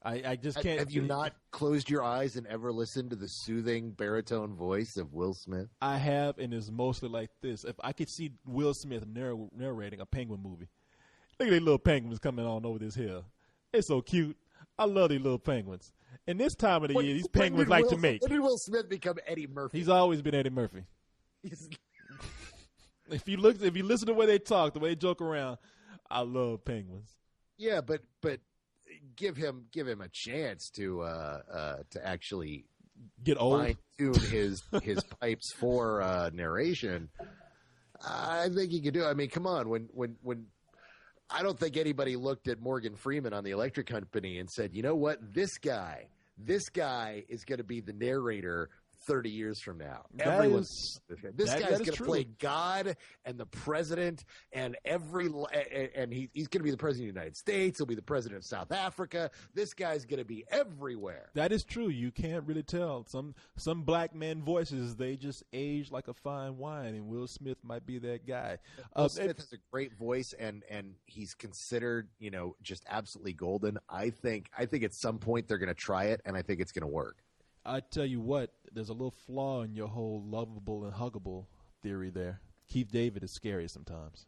I just can't. Have you not closed your eyes and ever listened to the soothing baritone voice of Will Smith? I have, and it's mostly like this. If I could see Will Smith narrating a penguin movie. Look at these little penguins coming on over this hill. They're so cute. I love these little penguins. And this time of the year, these penguins like to mate. When did Will Smith become Eddie Murphy? He's always been Eddie Murphy. If you listen to the way they talk, the way they joke around, I love penguins. Yeah, but give him a chance to actually get old, fine-tune his pipes for narration. I think he could do it. I mean, come on. When I don't think anybody looked at Morgan Freeman on the Electric Company and said, you know what, this guy is going to be the narrator 30 years from now. This guy's going to play God and the president and he's going to be the president of the United States. He'll be the president of South Africa. This guy's going to be everywhere. That is true. You can't really tell. Some black men voices, they just age like a fine wine, and Will Smith might be that guy. Will Smith has a great voice, and he's considered, just absolutely golden. I think at some point they're going to try it, and I think it's going to work. I tell you what, there's a little flaw in your whole lovable and huggable theory there. Keith David is scary sometimes.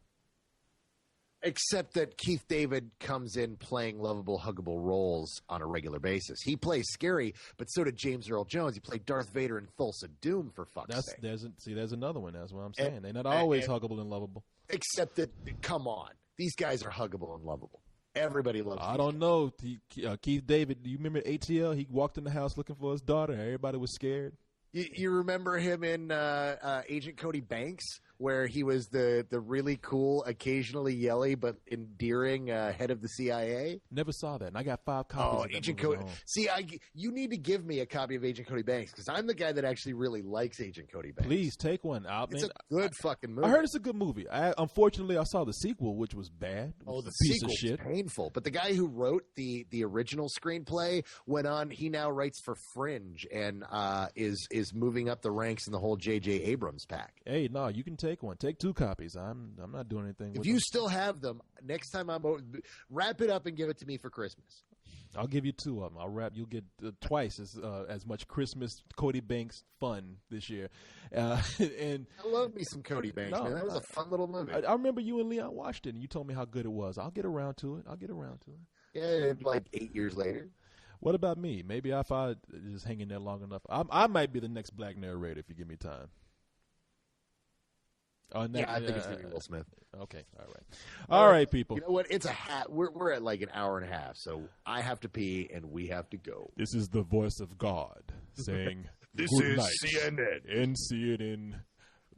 Except that Keith David comes in playing lovable, huggable roles on a regular basis. He plays scary, but so did James Earl Jones. He played Darth Vader in Thulsa Doom, for fuck's sake. There's another one. That's what I'm saying. They're not always huggable and lovable. Except that, come on. These guys are huggable and lovable. Everybody loves I don't know. Keith David, do you remember ATL? He walked in the house looking for his daughter. Everybody was scared. You remember him in Agent Cody Banks where he was the really cool, occasionally yelly but endearing head of the CIA. Never saw that, and I got 5 copies. Of that Agent movie Cody. at home. See, you need to give me a copy of Agent Cody Banks because I'm the guy that actually really likes Agent Cody Banks. Please take one out. It's man. a good fucking movie. I heard it's a good movie. Unfortunately, I saw the sequel, which was bad. It was The a piece sequel of shit. was painful. But the guy who wrote the original screenplay went on. He now writes for Fringe and is moving up the ranks in the whole J.J. Abrams pack. Hey, no, you can take one. Take 2 copies. I'm not doing anything. If with you them. still have them, next time I'm over, wrap it up and give it to me for Christmas. I'll give you 2 of them. I'll wrap. You'll get twice as much Christmas Cody Banks fun this year. And I love me some Cody Banks, man. That was a fun little movie. I remember you and Leon watched it, and you told me how good it was. I'll get around to it. Yeah, like 8 years later. What about me? Maybe if I just hang in there long enough, I might be the next black narrator if you give me time. I think it's going to be Will Smith. Okay, all right, people. You know what? It's a hat. We're at like an hour and a half, so I have to pee and we have to go. This is the voice of God saying, This "Good is night." CNN. And CNN.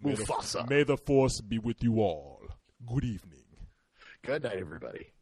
Mufasa. May the force be with you all. Good evening. Good night, everybody.